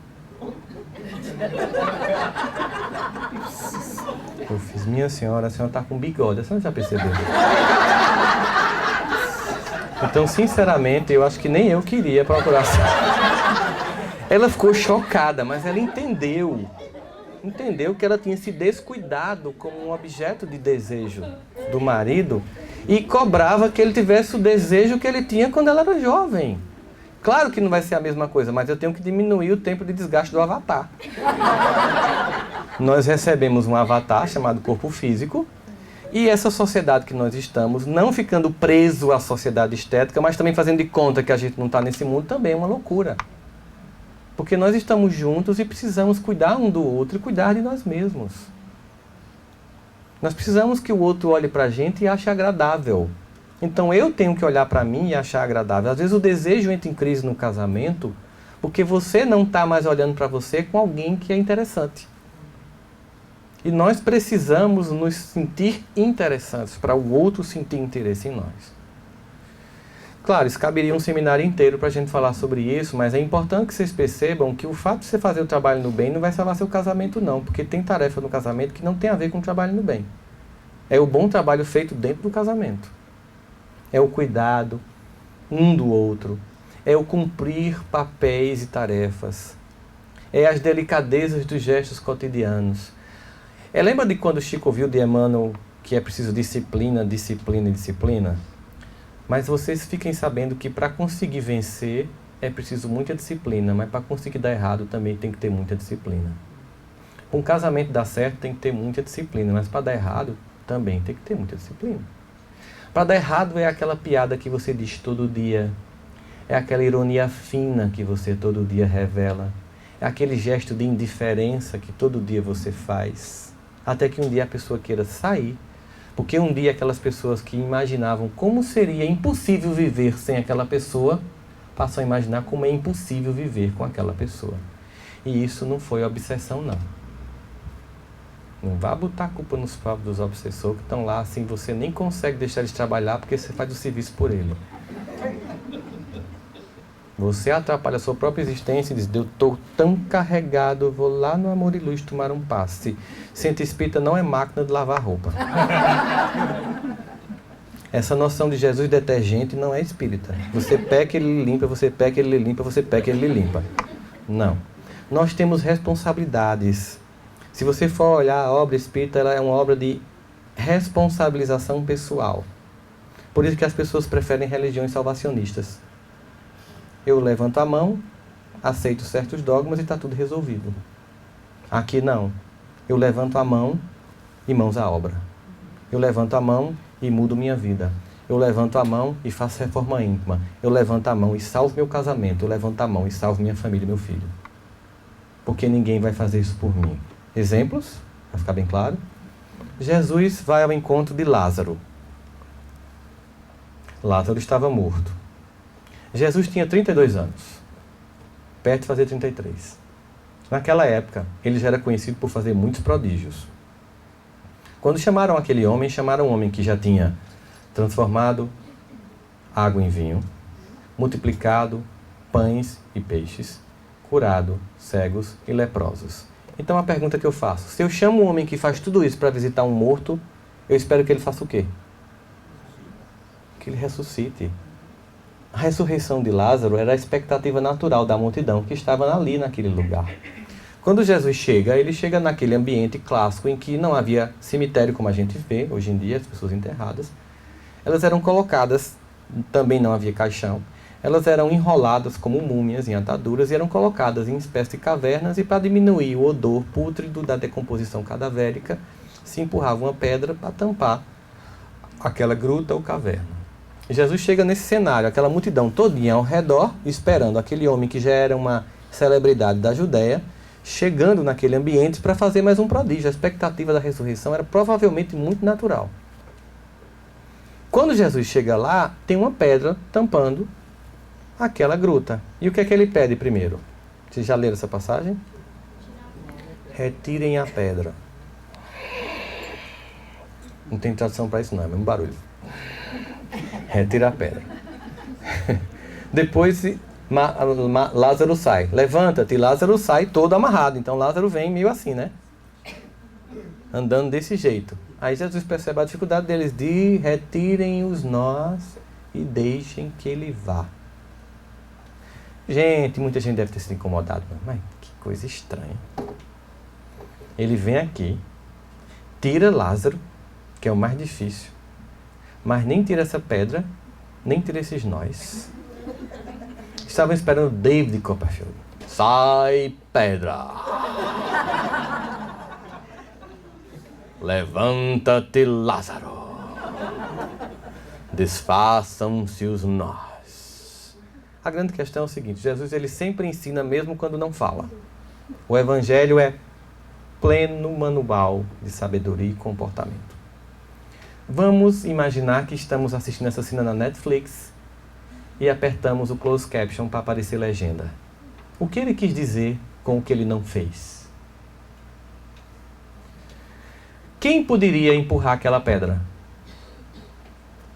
Eu fiz, minha senhora, a senhora está com bigode, a senhora já percebeu? Então, sinceramente, eu acho que nem eu queria procurar. Ela ficou chocada, mas ela entendeu que ela tinha se descuidado como um objeto de desejo do marido e cobrava que ele tivesse o desejo que ele tinha quando ela era jovem. Claro que não vai ser a mesma coisa, mas eu tenho que diminuir o tempo de desgaste do avatar. Nós recebemos um avatar chamado corpo físico e essa sociedade que nós estamos, não ficando preso à sociedade estética, mas também fazendo de conta que a gente não está nesse mundo, também é uma loucura. Porque nós estamos juntos e precisamos cuidar um do outro e cuidar de nós mesmos. Nós precisamos que o outro olhe para a gente e ache agradável. Então eu tenho que olhar para mim e achar agradável. Às vezes o desejo entra em crise no casamento porque você não está mais olhando para você com alguém que é interessante. E nós precisamos nos sentir interessantes para o outro sentir interesse em nós. Claro, isso caberia um seminário inteiro para a gente falar sobre isso, mas é importante que vocês percebam que o fato de você fazer o trabalho no bem não vai salvar seu casamento não, porque tem tarefa no casamento que não tem a ver com o trabalho no bem. É o bom trabalho feito dentro do casamento. É o cuidado um do outro. É o cumprir papéis e tarefas. É as delicadezas dos gestos cotidianos. Lembra de quando Chico viu de Emmanuel que é preciso disciplina, disciplina e disciplina? Mas vocês fiquem sabendo que para conseguir vencer é preciso muita disciplina, mas para conseguir dar errado também tem que ter muita disciplina. Para um casamento dar certo tem que ter muita disciplina, mas para dar errado também tem que ter muita disciplina. Para dar errado é aquela piada que você diz todo dia, é aquela ironia fina que você todo dia revela, é aquele gesto de indiferença que todo dia você faz, até que um dia a pessoa queira sair. Porque um dia aquelas pessoas que imaginavam como seria impossível viver sem aquela pessoa, passam a imaginar como é impossível viver com aquela pessoa. E isso não foi obsessão, não. Não vá botar a culpa nos próprios dos obsessores que estão lá, assim, você nem consegue deixar eles trabalhar porque você faz o serviço por ele. Você atrapalha a sua própria existência e diz, eu estou tão carregado, eu vou lá no Amor e Luz tomar um passe. Centro espírita não é máquina de lavar roupa. Essa noção de Jesus detergente não é espírita. Você peca, ele limpa, você peca, ele limpa, você peca, ele limpa. Não. Nós temos responsabilidades. Se você for olhar a obra espírita, ela é uma obra de responsabilização pessoal. Por isso que as pessoas preferem religiões salvacionistas. Eu levanto a mão, aceito certos dogmas e está tudo resolvido. Aqui não. Eu levanto a mão e mãos à obra. Eu levanto a mão e mudo minha vida. Eu levanto a mão e faço reforma íntima. Eu levanto a mão e salvo meu casamento. Eu levanto a mão e salvo minha família e meu filho. Porque ninguém vai fazer isso por mim. Exemplos, para ficar bem claro. Jesus vai ao encontro de Lázaro. Lázaro estava morto. Jesus tinha 32 anos, perto de fazer 33. Naquela época, ele já era conhecido por fazer muitos prodígios. Quando chamaram aquele homem, chamaram um homem que já tinha transformado água em vinho, multiplicado pães e peixes, curado cegos e leprosos. Então a pergunta que eu faço, se eu chamo um homem que faz tudo isso para visitar um morto, eu espero que ele faça o quê? que ele ressuscite. A ressurreição de Lázaro era a expectativa natural da multidão que estava ali naquele lugar. Quando Jesus chega, ele chega naquele ambiente clássico em que não havia cemitério como a gente vê hoje em dia, as pessoas enterradas. Elas eram colocadas, também não havia caixão, elas eram enroladas como múmias em ataduras e eram colocadas em espécie de cavernas, e para diminuir o odor pútrido da decomposição cadavérica, se empurrava uma pedra para tampar aquela gruta ou caverna. Jesus chega nesse cenário, aquela multidão todinha ao redor, esperando aquele homem que já era uma celebridade da Judéia, chegando naquele ambiente para fazer mais um prodígio. A expectativa da ressurreição era provavelmente muito natural. Quando Jesus chega lá, tem uma pedra tampando aquela gruta. E o que é que ele pede primeiro? Vocês já leram essa passagem? Retirem a pedra. Não tem tradução para isso não, é mesmo barulho. Retira a pedra. Depois Lázaro sai. Levanta-te. Lázaro sai todo amarrado. Então Lázaro vem meio assim, né? Andando desse jeito. Aí Jesus percebe a dificuldade deles. Retirem os nós e deixem que ele vá. Gente, muita gente deve ter sido incomodado. Mas que coisa estranha. Ele vem aqui, tira Lázaro, que é o mais difícil, mas nem tira essa pedra, nem tira esses nós. Estavam esperando David Copperfield. Sai, pedra! Levanta-te, Lázaro! Desfaçam-se os nós. A grande questão é o seguinte: Jesus ele sempre ensina mesmo quando não fala. O Evangelho é pleno manual de sabedoria e comportamento. Vamos imaginar que estamos assistindo essa cena na Netflix e apertamos o closed caption para aparecer legenda. O que ele quis dizer com o que ele não fez? Quem poderia empurrar aquela pedra?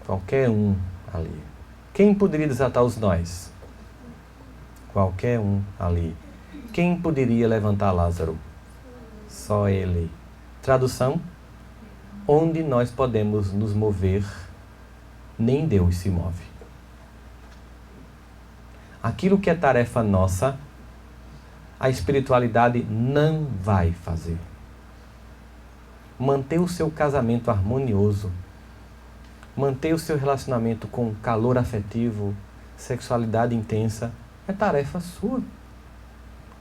Qualquer um ali. Quem poderia desatar os nós? Qualquer um ali. Quem poderia levantar Lázaro? Só ele. Tradução: onde nós podemos nos mover, nem Deus se move. Aquilo que é tarefa nossa, a espiritualidade não vai fazer. Manter o seu casamento harmonioso, manter o seu relacionamento com calor afetivo, sexualidade intensa, é tarefa sua.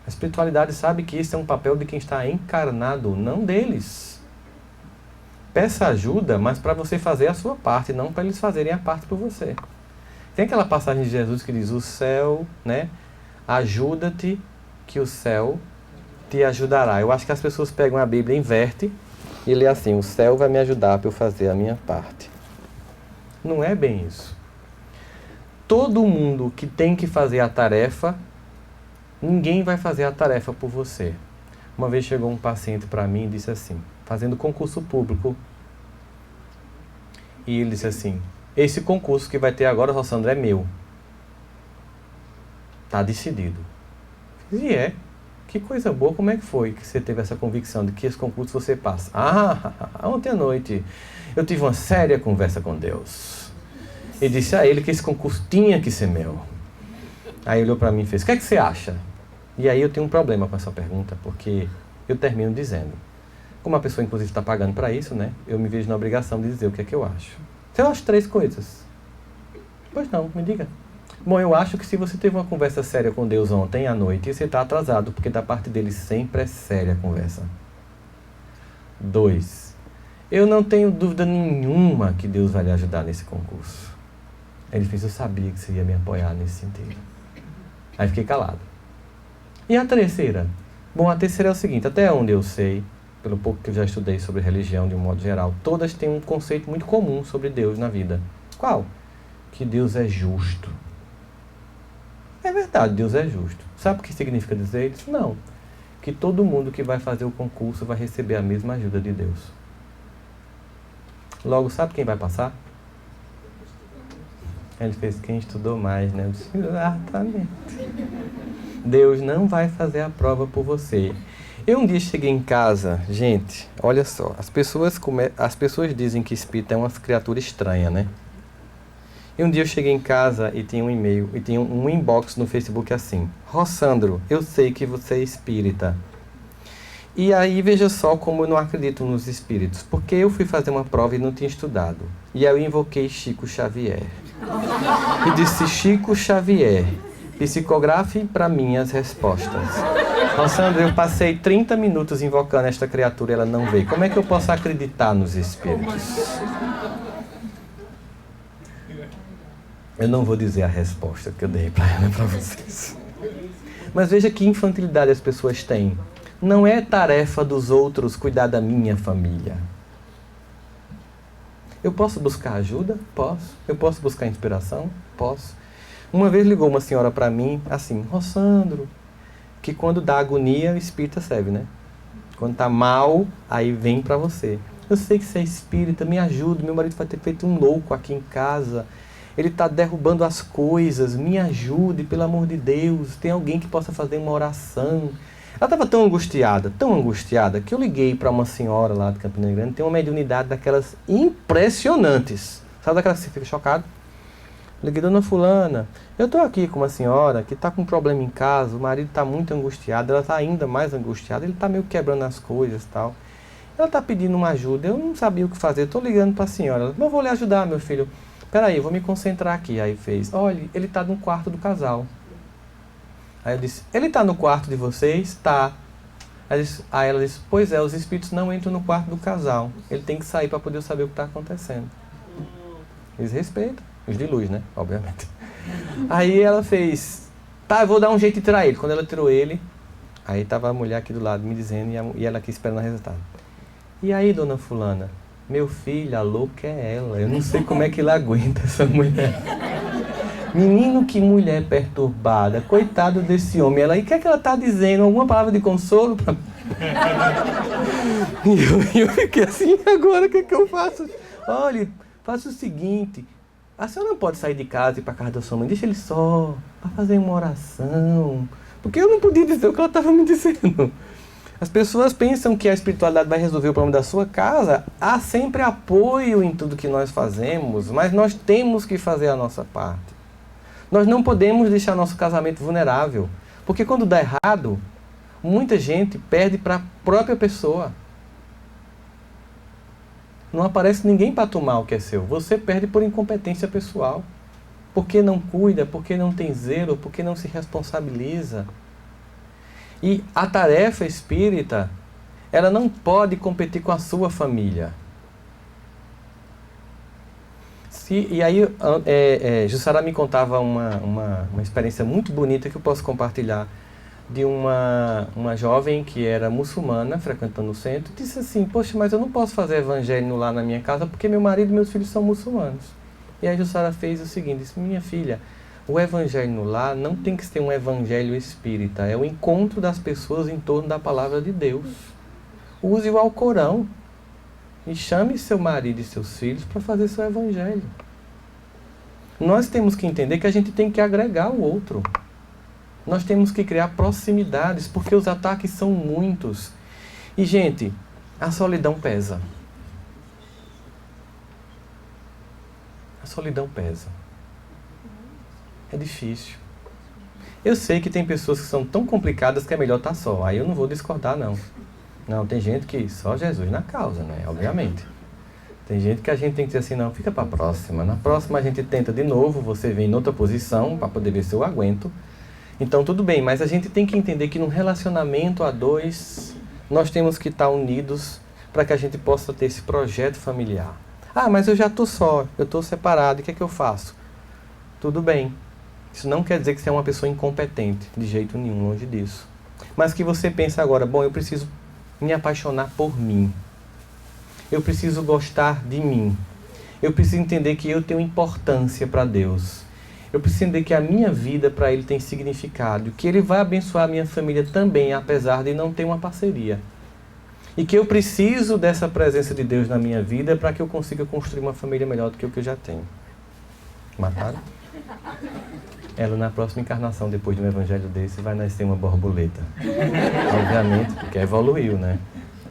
A espiritualidade sabe que isso é um papel de quem está encarnado, não deles. Peça ajuda, mas para você fazer a sua parte, não para eles fazerem a parte por você. Tem aquela passagem de Jesus que diz: o céu, né? Ajuda-te, que o céu te ajudará. Eu acho que as pessoas pegam a Bíblia, inverte e lê assim: o céu vai me ajudar para eu fazer a minha parte. Não é bem isso. Todo mundo que tem que fazer a tarefa, ninguém vai fazer a tarefa por você. Uma vez chegou um paciente para mim e disse assim, fazendo concurso público, e ele disse assim: esse concurso que vai ter agora, Rossandro, é meu. Tá decidido. E é. Que coisa boa, como é que foi que você teve essa convicção de que esse concurso você passa? Ontem à noite eu tive uma séria conversa com Deus. E disse a ele que esse concurso tinha que ser meu. Aí ele olhou para mim e fez: o que é que você acha? E aí eu tenho um problema com essa pergunta, porque eu termino dizendo, como a pessoa inclusive está pagando para isso, né? Eu me vejo na obrigação de dizer o que é que eu acho. Eu acho 3 coisas. Pois não, me diga. Bom, eu acho que se você teve uma conversa séria com Deus ontem à noite, você está atrasado, porque da parte dele sempre é séria a conversa. 2. Eu não tenho dúvida nenhuma que Deus vai lhe ajudar nesse concurso. Ele fez: eu sabia que você ia me apoiar nesse sentido. Aí fiquei calado. E a terceira? Bom, a terceira é o seguinte: até onde eu sei, pelo pouco que eu já estudei sobre religião de um modo geral, todas têm um conceito muito comum sobre Deus na vida. Qual? Que Deus é justo. É verdade, Deus é justo. Sabe o que significa dizer isso? Não. Que todo mundo que vai fazer o concurso vai receber a mesma ajuda de Deus. Logo, sabe quem vai passar? Ele fez: quem estudou mais, né? Eu disse: exatamente. Deus não vai fazer a prova por você. Eu um dia cheguei em casa, gente, olha só, as pessoas dizem que espírito é uma criatura estranha, né? E um dia eu cheguei em casa e tinha um e-mail, e tinha um inbox no Facebook assim: Rossandro, eu sei que você é espírita. E aí veja só como eu não acredito nos espíritos. Porque eu fui fazer uma prova e não tinha estudado. E aí eu invoquei Chico Xavier. E disse: Chico Xavier, psicografe para mim as respostas. Rossandro, eu passei 30 minutos invocando esta criatura e ela não veio. Como é que eu posso acreditar nos espíritos? Eu não vou dizer a resposta que eu dei para ela, para vocês. Mas veja que infantilidade as pessoas têm. Não é tarefa dos outros cuidar da minha família. Eu posso buscar ajuda? Posso. Eu posso buscar inspiração? Posso. Uma vez ligou uma senhora para mim, assim: Rossandro, que quando dá agonia, o espírita serve, né? Quando tá mal, aí vem para você. Eu sei que você é espírita, me ajuda, meu marido vai ter feito um louco aqui em casa. Ele está derrubando as coisas, me ajude, pelo amor de Deus. Tem alguém que possa fazer uma oração. Ela estava tão angustiada, que eu liguei para uma senhora lá de Campina Grande, tem uma mediunidade daquelas impressionantes. Sabe daquelas que você fica chocado? Liguei: dona fulana, eu estou aqui com uma senhora que está com um problema em casa, o marido está muito angustiado, ela está ainda mais angustiada, ele está meio quebrando as coisas e tal. Ela está pedindo uma ajuda, eu não sabia o que fazer, estou ligando para a senhora. Ela: mas eu vou lhe ajudar, meu filho. Peraí, eu vou me concentrar aqui. Aí fez: olha, ele está no quarto do casal. Aí eu disse: ele está no quarto de vocês? Tá. Aí ela disse: pois é, os espíritos não entram no quarto do casal. Ele tem que sair para poder saber o que está acontecendo. Eles respeitam. Os de luz, né? Obviamente. Aí ela fez: tá, eu vou dar um jeito de tirar ele. Quando ela tirou ele, aí estava a mulher aqui do lado me dizendo, e ela aqui esperando o resultado. E aí, dona fulana? Meu filho, a louca é ela. Eu não sei como é que ela aguenta essa mulher. Menino, que mulher perturbada. Coitado desse homem. Ela, e o que é que ela está dizendo? Alguma palavra de consolo? E eu fiquei assim: agora o que é que eu faço? Olha, faça o seguinte: a senhora não pode sair de casa e ir para a casa da sua mãe. Deixa ele só, para fazer uma oração. Porque eu não podia dizer o que ela estava me dizendo. As pessoas pensam que a espiritualidade vai resolver o problema da sua casa. Há sempre apoio em tudo que nós fazemos, mas nós temos que fazer a nossa parte. Nós não podemos deixar nosso casamento vulnerável, porque quando dá errado, muita gente perde para a própria pessoa. Não aparece ninguém para tomar o que é seu. Você perde por incompetência pessoal. Porque não cuida, porque não tem zelo, porque não se responsabiliza. E a tarefa espírita, ela não pode competir com a sua família. E aí, Jussara me contava uma experiência muito bonita que eu posso compartilhar, de uma jovem que era muçulmana, frequentando o centro, disse assim: poxa, mas eu não posso fazer evangelho lá na minha casa porque meu marido e meus filhos são muçulmanos. E aí Jussara fez o seguinte, disse: minha filha, o evangelho no lar não tem que ser um evangelho espírita, é o encontro das pessoas em torno da palavra de Deus. Use o Alcorão e chame seu marido e seus filhos para fazer seu evangelho. Nós temos que entender que a gente tem que agregar o outro. Nós temos que criar proximidades, porque os ataques são muitos. E, gente, a solidão pesa. A solidão pesa. É difícil. Eu sei que tem pessoas que são tão complicadas que é melhor estar só. Aí eu não vou discordar, não. Não, tem gente que só Jesus na causa, né? Obviamente. Tem gente que a gente tem que dizer assim: não, fica para a próxima. Na próxima a gente tenta de novo, você vem em outra posição para poder ver se eu aguento. Então tudo bem, mas a gente tem que entender que num relacionamento a dois, nós temos que estar unidos para que a gente possa ter esse projeto familiar. Ah, mas eu já estou só, eu estou separado, o que é que eu faço? Tudo bem. Isso não quer dizer que você é uma pessoa incompetente, de jeito nenhum, longe disso. Mas que você pensa agora: bom, eu preciso me apaixonar por mim. Eu preciso gostar de mim. Eu preciso entender que eu tenho importância para Deus. Eu preciso entender que a minha vida para Ele tem significado. Que Ele vai abençoar a minha família também, apesar de não ter uma parceria. E que eu preciso dessa presença de Deus na minha vida para que eu consiga construir uma família melhor do que o que eu já tenho. Mataram? Ela, na próxima encarnação, depois de um evangelho desse, vai nascer uma borboleta. Obviamente, porque evoluiu, né?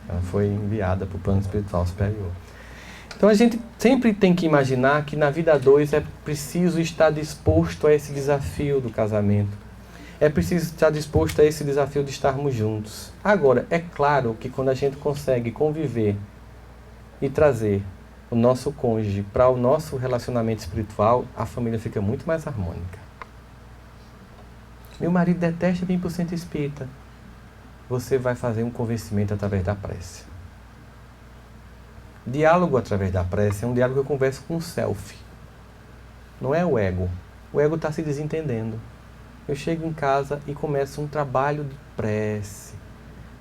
Ela foi enviada para o plano espiritual superior. Então a gente sempre tem que imaginar que na vida a dois é preciso estar disposto a esse desafio do casamento. É preciso estar disposto a esse desafio de estarmos juntos. Agora, é claro que quando a gente consegue conviver e trazer o nosso cônjuge para o nosso relacionamento espiritual, a família fica muito mais harmônica. Meu marido detesta vir para o centro espírita. Você vai fazer um convencimento através da prece. Diálogo através da prece é um diálogo que eu converso com o self. Não é o ego. O ego está se desentendendo. Eu chego em casa e começo um trabalho de prece,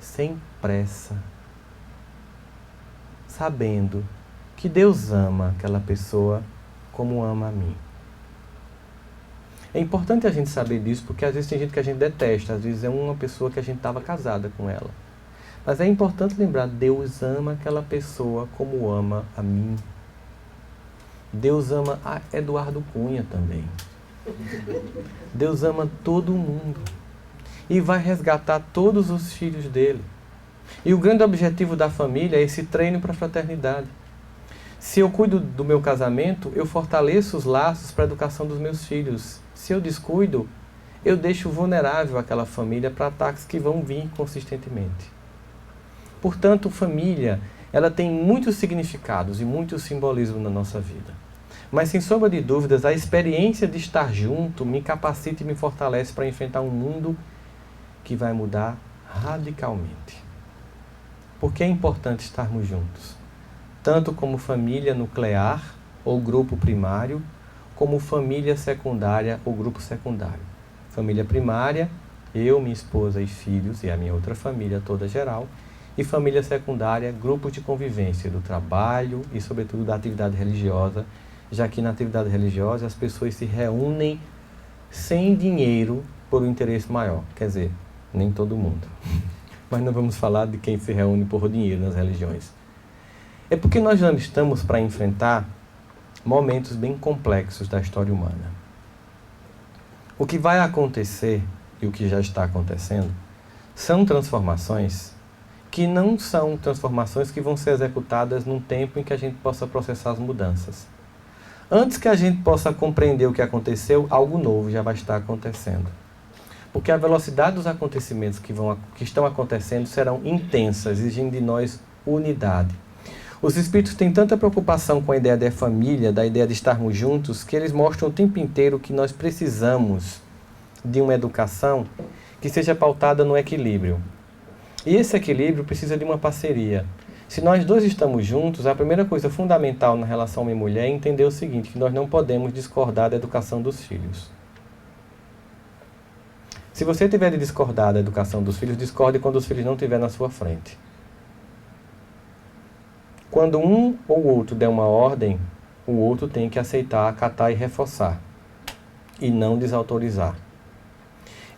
sem pressa, sabendo que Deus ama aquela pessoa como ama a mim. É importante a gente saber disso, porque às vezes tem gente que a gente detesta, às vezes é uma pessoa que a gente estava casada com ela. Mas é importante lembrar, Deus ama aquela pessoa como ama a mim. Deus ama a Eduardo Cunha também. Deus ama todo mundo. E vai resgatar todos os filhos dele. E o grande objetivo da família é esse treino para a fraternidade. Se eu cuido do meu casamento, eu fortaleço os laços para a educação dos meus filhos. Se eu descuido, eu deixo vulnerável aquela família para ataques que vão vir consistentemente. Portanto, família, ela tem muitos significados e muito simbolismo na nossa vida. Mas, sem sombra de dúvidas, a experiência de estar junto me capacita e me fortalece para enfrentar um mundo que vai mudar radicalmente. Porque é importante estarmos juntos, tanto como família nuclear ou grupo primário, como família secundária ou grupo secundário. Família primária, eu, minha esposa e filhos, e a minha outra família toda geral. E família secundária, grupos de convivência do trabalho e, sobretudo, da atividade religiosa, já que na atividade religiosa as pessoas se reúnem sem dinheiro por um interesse maior. Quer dizer, nem todo mundo. Mas não vamos falar de quem se reúne por dinheiro nas religiões. É porque nós já estamos para enfrentar momentos bem complexos da história humana. O que vai acontecer, e o que já está acontecendo, são transformações que não são transformações que vão ser executadas num tempo em que a gente possa processar as mudanças. Antes que a gente possa compreender o que aconteceu, algo novo já vai estar acontecendo. Porque a velocidade dos acontecimentos que estão acontecendo serão intensas, exigindo de nós unidade. Os espíritos têm tanta preocupação com a ideia da família, da ideia de estarmos juntos, que eles mostram o tempo inteiro que nós precisamos de uma educação que seja pautada no equilíbrio. E esse equilíbrio precisa de uma parceria. Se nós dois estamos juntos, a primeira coisa fundamental na relação homem e mulher é entender o seguinte, que nós não podemos discordar da educação dos filhos. Se você tiver de discordar da educação dos filhos, discorde quando os filhos não estiverem na sua frente. Quando um ou outro der uma ordem, o outro tem que aceitar, acatar e reforçar, e não desautorizar.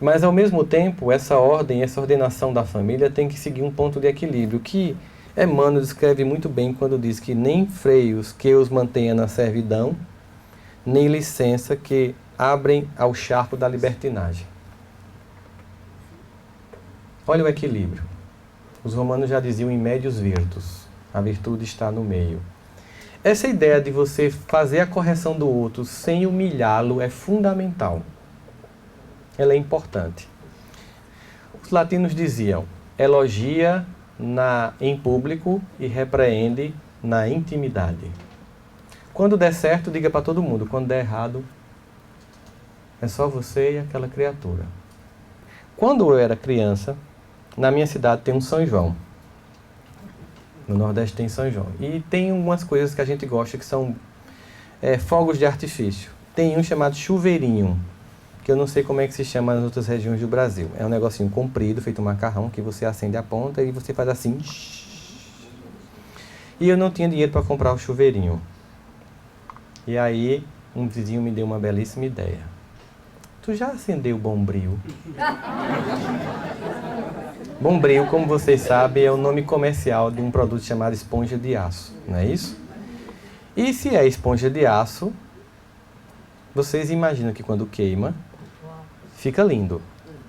Mas, ao mesmo tempo, essa ordem, essa ordenação da família tem que seguir um ponto de equilíbrio, que Emmanuel descreve muito bem quando diz que nem freios que os mantenha na servidão, nem licença que abrem ao charco da libertinagem. Olha o equilíbrio. Os romanos já diziam in medius virtus. A virtude está no meio. Essa ideia de você fazer a correção do outro sem humilhá-lo é fundamental. Ela é importante. Os latinos diziam, elogia em público e repreende na intimidade. Quando der certo, diga para todo mundo. Quando der errado, é só você e aquela criatura. Quando eu era criança, na minha cidade tem um São João. No Nordeste tem São João. E tem umas coisas que a gente gosta que são fogos de artifício. Tem um chamado chuveirinho, que eu não sei como é que se chama nas outras regiões do Brasil. É um negocinho comprido, feito um macarrão, que você acende a ponta e você faz assim. E eu não tinha dinheiro para comprar o chuveirinho. E aí, um vizinho me deu uma belíssima ideia. Tu já acendeu o Bombril? Bombril, como vocês sabem, é o nome comercial de um produto chamado esponja de aço, não é isso? E se é esponja de aço, vocês imaginam que quando queima, fica lindo.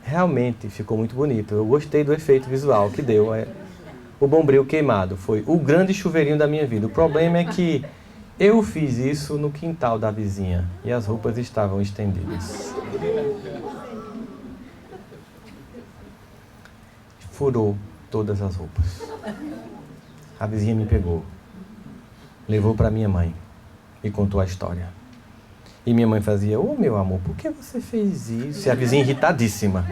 Realmente ficou muito bonito. Eu gostei do efeito visual que deu. o bombril queimado. Foi o grande chuveirinho da minha vida. O problema é que eu fiz isso no quintal da vizinha e as roupas estavam estendidas. Furou todas as roupas. A vizinha me pegou, levou para minha mãe e contou a história. E minha mãe fazia: ô meu amor, por que você fez isso? E a vizinha irritadíssima: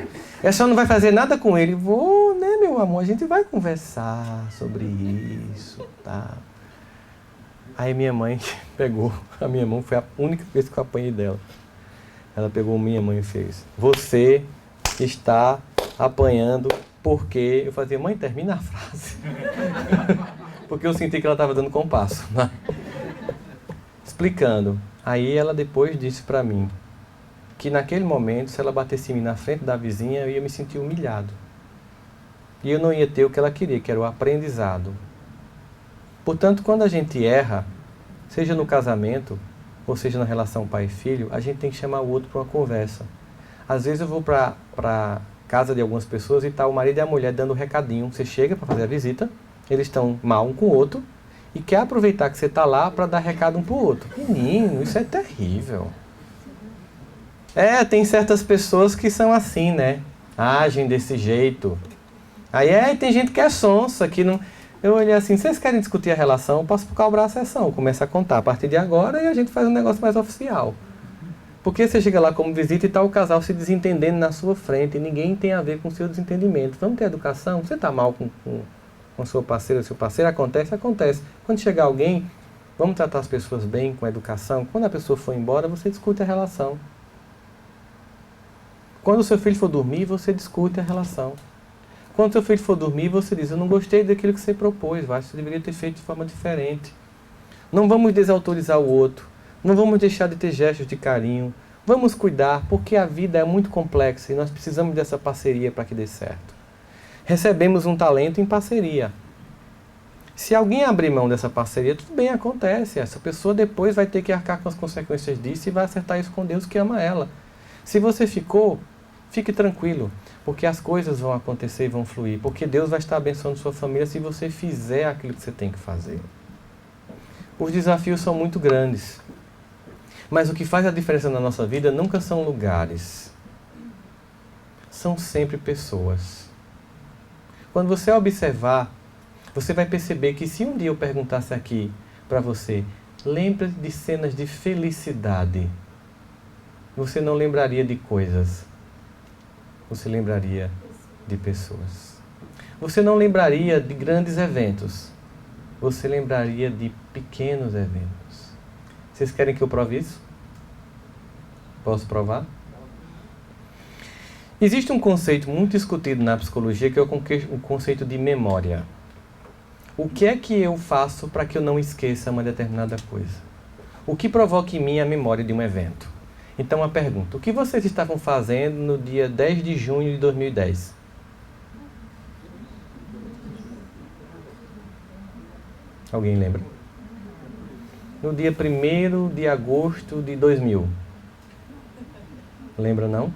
a senhora não vai fazer nada com ele? Vou, né, meu amor, a gente vai conversar sobre isso, tá? Aí minha mãe pegou a minha mão, foi a única vez que eu apanhei dela. Ela pegou minha mãe e fez: você está apanhando porque... Eu fazia: mãe, termina a frase. Porque eu senti que ela estava dando compasso, né? Explicando. Aí ela depois disse pra mim que naquele momento, se ela batesse em mim na frente da vizinha, eu ia me sentir humilhado. E eu não ia ter o que ela queria, que era o aprendizado. Portanto, quando a gente erra, seja no casamento, ou seja na relação pai e filho, a gente tem que chamar o outro para uma conversa. Às vezes eu vou para casa de algumas pessoas e tá o marido e a mulher dando um recadinho. Você chega para fazer a visita, eles estão mal um com o outro, e quer aproveitar que você está lá para dar recado um para o outro. Menino, isso é terrível. Tem certas pessoas que são assim, né? Agem desse jeito. Aí tem gente que é sonsa, que não... Eu olhei assim: vocês querem discutir a relação? Eu posso cobrar a sessão. Começa a contar a partir de agora e a gente faz um negócio mais oficial. Porque você chega lá como visita e está o casal se desentendendo na sua frente e ninguém tem a ver com o seu desentendimento. Vamos ter educação? Você está mal com sua parceira, seu parceiro? Acontece? Quando chegar alguém, vamos tratar as pessoas bem, com educação. Quando a pessoa for embora, você discute a relação. Quando o seu filho for dormir, você discute a relação. Quando o seu filho for dormir, você diz: eu não gostei daquilo que você propôs, acho que você deveria ter feito de forma diferente. Não vamos desautorizar o outro. Não vamos deixar de ter gestos de carinho. Vamos cuidar, porque a vida é muito complexa e nós precisamos dessa parceria para que dê certo. Recebemos um talento em parceria. Se alguém abrir mão dessa parceria, tudo bem, acontece. Essa pessoa depois vai ter que arcar com as consequências disso e vai acertar isso com Deus que ama ela. Se você ficou, fique tranquilo, porque as coisas vão acontecer e vão fluir, porque Deus vai estar abençoando sua família se você fizer aquilo que você tem que fazer. Os desafios são muito grandes, mas o que faz a diferença na nossa vida nunca são lugares, são sempre pessoas. Quando você observar, você vai perceber que se um dia eu perguntasse aqui para você: lembra de cenas de felicidade, você não lembraria de coisas, você lembraria de pessoas. Você não lembraria de grandes eventos, você lembraria de pequenos eventos. Vocês querem que eu prove isso? Posso provar? Existe um conceito muito discutido na psicologia que é o conceito de memória. O que é que eu faço para que eu não esqueça uma determinada coisa? O que provoca em mim a memória de um evento? Então a pergunta: o que vocês estavam fazendo no dia 10 de junho de 2010? Alguém lembra? No dia 1º de agosto de 2000. Lembra não?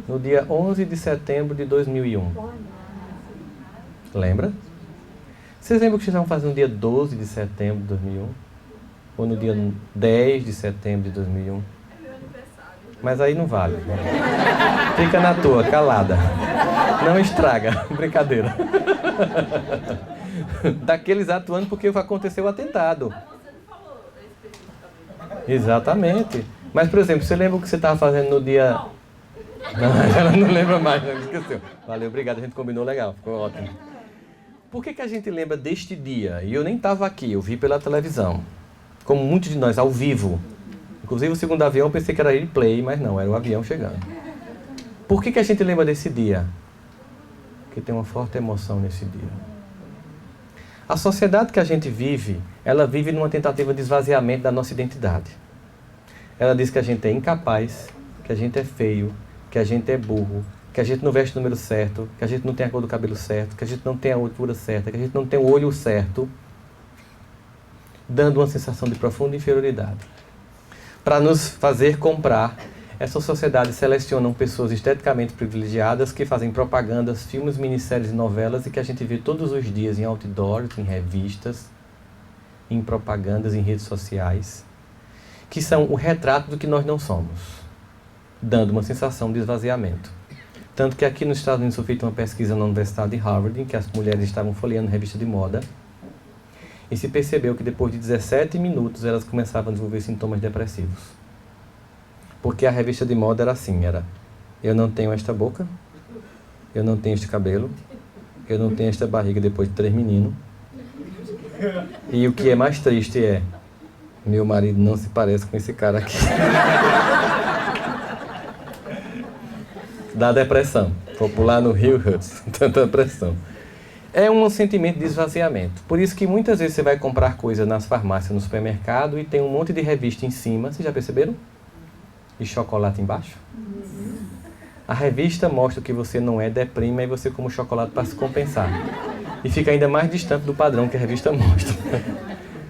No dia 11 de setembro de 2001. Lembra? Vocês lembram o que vocês estavam fazendo no dia 12 de setembro de 2001? Ou no dia 10 de setembro de 2001? Mas aí não vale. Fica na tua, calada. Não estraga. Brincadeira. Daqueles atuando porque aconteceu o atentado. Exatamente. Mas, por exemplo, você lembra o que você estava fazendo no dia... Não, ela não lembra mais, não, esqueceu. Valeu, obrigado, a gente combinou legal, ficou ótimo. Por que a gente lembra deste dia? E eu nem estava aqui, eu vi pela televisão. Como muitos de nós, ao vivo. Inclusive o segundo avião eu pensei que era replay, mas não, era o avião chegando. Por que a gente lembra desse dia? Porque tem uma forte emoção nesse dia. A sociedade que a gente vive, ela vive numa tentativa de esvaziamento da nossa identidade. Ela diz que a gente é incapaz, que a gente é feio, que a gente é burro, que a gente não veste o número certo, que a gente não tem a cor do cabelo certo, que a gente não tem a altura certa, que a gente não tem o olho certo, dando uma sensação de profunda inferioridade. Para nos fazer comprar Essas sociedades selecionam pessoas esteticamente privilegiadas que fazem propagandas, filmes, minisséries e novelas e que a gente vê todos os dias em outdoors, em revistas, em propagandas, em redes sociais, que são o retrato do que nós não somos, dando uma sensação de esvaziamento. Tanto que aqui nos Estados Unidos foi feita uma pesquisa na Universidade de Harvard, em que as mulheres estavam folheando revista de moda, e se percebeu que depois de 17 minutos elas começavam a desenvolver sintomas depressivos. Porque a revista de moda era assim, eu não tenho esta boca, eu não tenho este cabelo, eu não tenho esta barriga depois de 3 meninos. E o que é mais triste é, meu marido não se parece com esse cara aqui. Dá depressão. Popular no Rio, tanta depressão. É um sentimento de esvaziamento. Por isso que muitas vezes você vai comprar coisas nas farmácias, no supermercado, e tem um monte de revista em cima, vocês já perceberam? E chocolate embaixo. A revista mostra que você não é, deprime, e você come o chocolate para se compensar. E fica ainda mais distante do padrão que a revista mostra.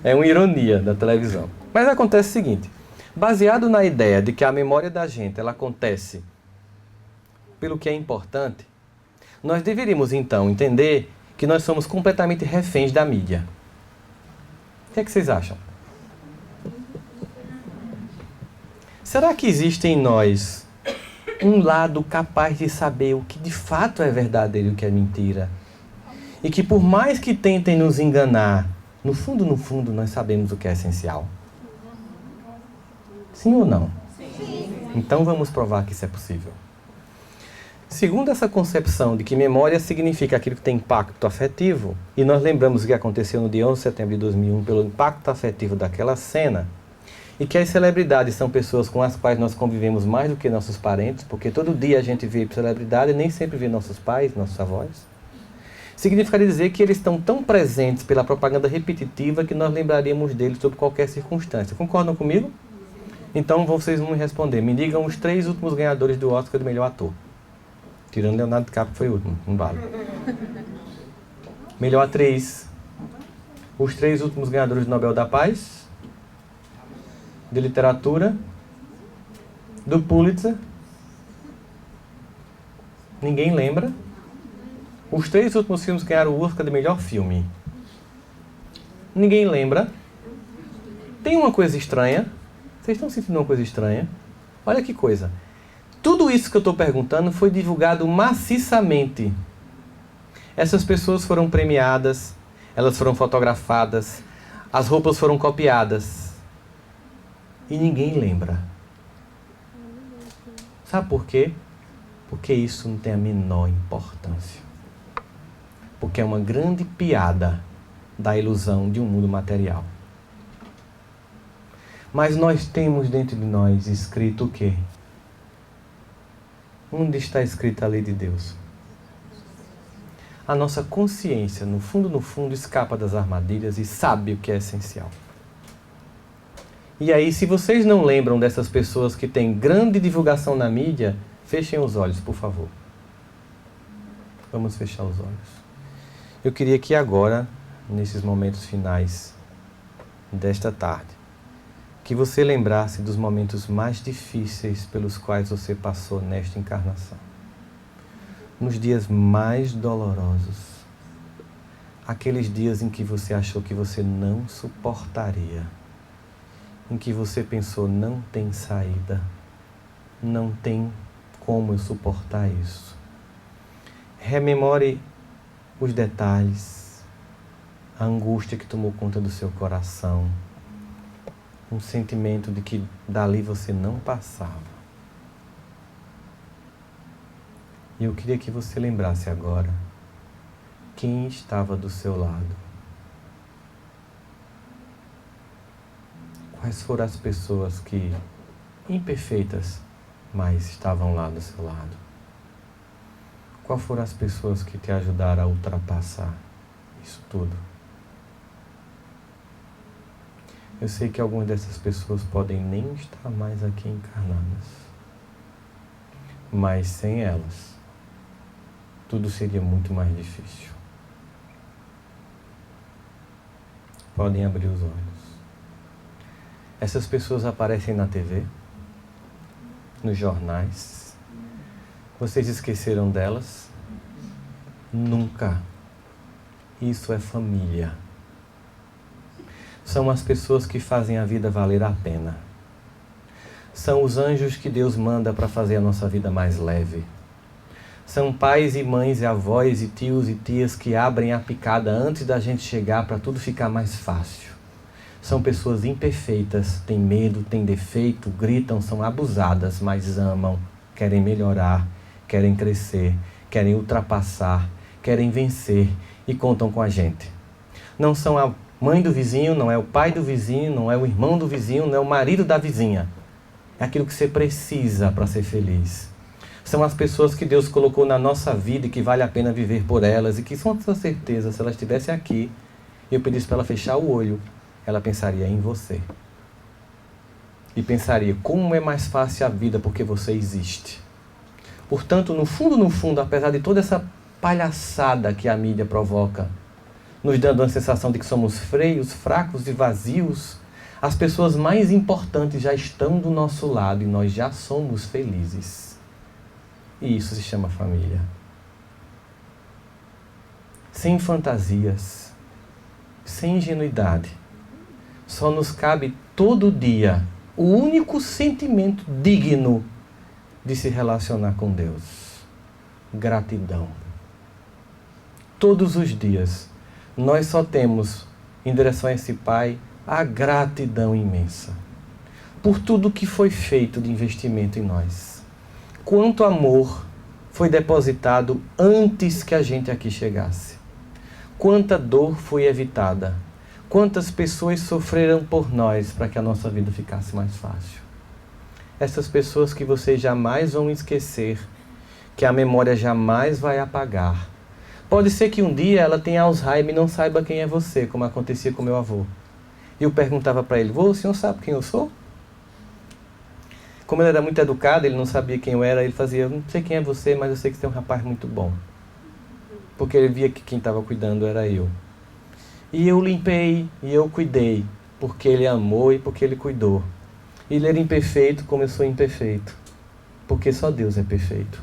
É uma ironia da televisão. Mas acontece o seguinte, baseado na ideia de que a memória da gente ela acontece pelo que é importante, nós deveríamos então entender que nós somos completamente reféns da mídia. O que é que vocês acham? Será que existe em nós um lado capaz de saber o que de fato é verdadeiro e o que é mentira? E que por mais que tentem nos enganar, no fundo, nós sabemos o que é essencial? Sim ou não? Sim. Então vamos provar que isso é possível. Segundo essa concepção de que memória significa aquilo que tem impacto afetivo, e nós lembramos o que aconteceu no dia 11 de setembro de 2001 pelo impacto afetivo daquela cena, e que as celebridades são pessoas com as quais nós convivemos mais do que nossos parentes, porque todo dia a gente vê celebridade e nem sempre vê nossos pais, nossos avós. Significaria dizer que eles estão tão presentes pela propaganda repetitiva que nós lembraríamos deles sob qualquer circunstância. Concordam comigo? Então vocês vão me responder. Me digam os 3 últimos ganhadores do Oscar do melhor ator. Tirando Leonardo DiCaprio, que foi o último. Não vale. Melhor atriz. Os 3 últimos ganhadores do Nobel da Paz. De literatura. Do Pulitzer. Ninguém lembra. Os 3 últimos filmes ganharam o Oscar de melhor filme. Ninguém lembra. Tem uma coisa estranha. Vocês estão sentindo uma coisa estranha? Olha que coisa. Tudo isso que eu estou perguntando foi divulgado maciçamente. Essas pessoas foram premiadas, elas foram fotografadas, as roupas foram copiadas. E ninguém lembra. Sabe por quê? Porque isso não tem a menor importância. Porque é uma grande piada da ilusão de um mundo material. Mas nós temos dentro de nós escrito o quê? Onde está escrita a lei de Deus? A nossa consciência, no fundo, escapa das armadilhas e sabe o que é essencial. E aí, se vocês não lembram dessas pessoas que têm grande divulgação na mídia, fechem os olhos, por favor. Vamos fechar os olhos. Eu queria que agora, nesses momentos finais desta tarde, que você lembrasse dos momentos mais difíceis pelos quais você passou nesta encarnação. Nos dias mais dolorosos. Aqueles dias em que você achou que você não suportaria. Em que você pensou, não tem saída. Não tem como eu suportar isso. Rememore os detalhes. A angústia que tomou conta do seu coração. Um sentimento de que dali você não passava. E eu queria que você lembrasse agora quem estava do seu lado. Quais foram as pessoas que, imperfeitas, mas estavam lá do seu lado? Quais foram as pessoas que te ajudaram a ultrapassar isso tudo? Eu sei que algumas dessas pessoas podem nem estar mais aqui encarnadas. Mas sem elas, tudo seria muito mais difícil. Podem abrir os olhos. Essas pessoas aparecem na TV. nos jornais. Vocês esqueceram delas? Nunca. Isso é família. São as pessoas que fazem a vida valer a pena. São os anjos que Deus manda para fazer a nossa vida mais leve. São pais e mães e avós e tios e tias que abrem a picada antes da gente chegar para tudo ficar mais fácil. São pessoas imperfeitas, têm medo, têm defeito, gritam, são abusadas, mas amam, querem melhorar, querem crescer, querem ultrapassar, querem vencer e contam com a gente. Não são a mãe do vizinho, não é o pai do vizinho, não é o irmão do vizinho, não é o marido da vizinha. É aquilo que você precisa para ser feliz. São as pessoas que Deus colocou na nossa vida e que vale a pena viver por elas e que, com toda certeza, se elas estivessem aqui e eu pedisse para ela fechar o olho, ela pensaria em você. E pensaria, como é mais fácil a vida porque você existe. Portanto, no fundo, apesar de toda essa palhaçada que a mídia provoca, nos dando uma sensação de que somos freios, fracos e vazios, as pessoas mais importantes já estão do nosso lado e nós já somos felizes. E isso se chama família. Sem fantasias, sem ingenuidade. Só nos cabe todo dia o único sentimento digno de se relacionar com Deus. Gratidão. Todos os dias, nós só temos, em direção a esse Pai, a gratidão imensa. Por tudo que foi feito de investimento em nós. Quanto amor foi depositado antes que a gente aqui chegasse. Quanta dor foi evitada. Quantas pessoas sofreram por nós para que a nossa vida ficasse mais fácil. Essas pessoas que vocês jamais vão esquecer, que a memória jamais vai apagar. Pode ser que um dia ela tenha Alzheimer e não saiba quem é você, como acontecia com meu avô. E eu perguntava para ele, vô, o senhor sabe quem eu sou? Como ele era muito educado, ele não sabia quem eu era, ele fazia, não sei quem é você, mas eu sei que você é um rapaz muito bom. Porque ele via que quem estava cuidando era eu. E eu limpei, e eu cuidei, porque ele amou e porque ele cuidou. Ele era imperfeito como eu sou imperfeito, porque só Deus é perfeito.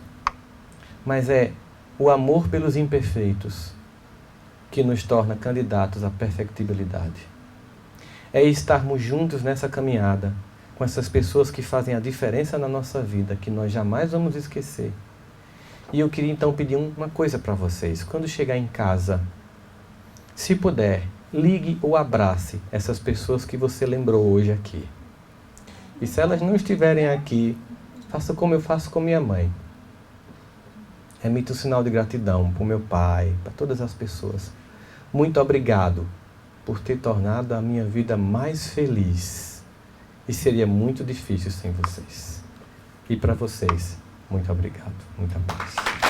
Mas é o amor pelos imperfeitos que nos torna candidatos à perfectibilidade. É estarmos juntos nessa caminhada, com essas pessoas que fazem a diferença na nossa vida, que nós jamais vamos esquecer. E eu queria então pedir uma coisa para vocês. Quando chegar em casa, se puder, ligue ou abrace essas pessoas que você lembrou hoje aqui. E se elas não estiverem aqui, faça como eu faço com minha mãe. Remita o sinal de gratidão para o meu pai, para todas as pessoas. Muito obrigado por ter tornado a minha vida mais feliz. E seria muito difícil sem vocês. E para vocês, muito obrigado. Muita paz.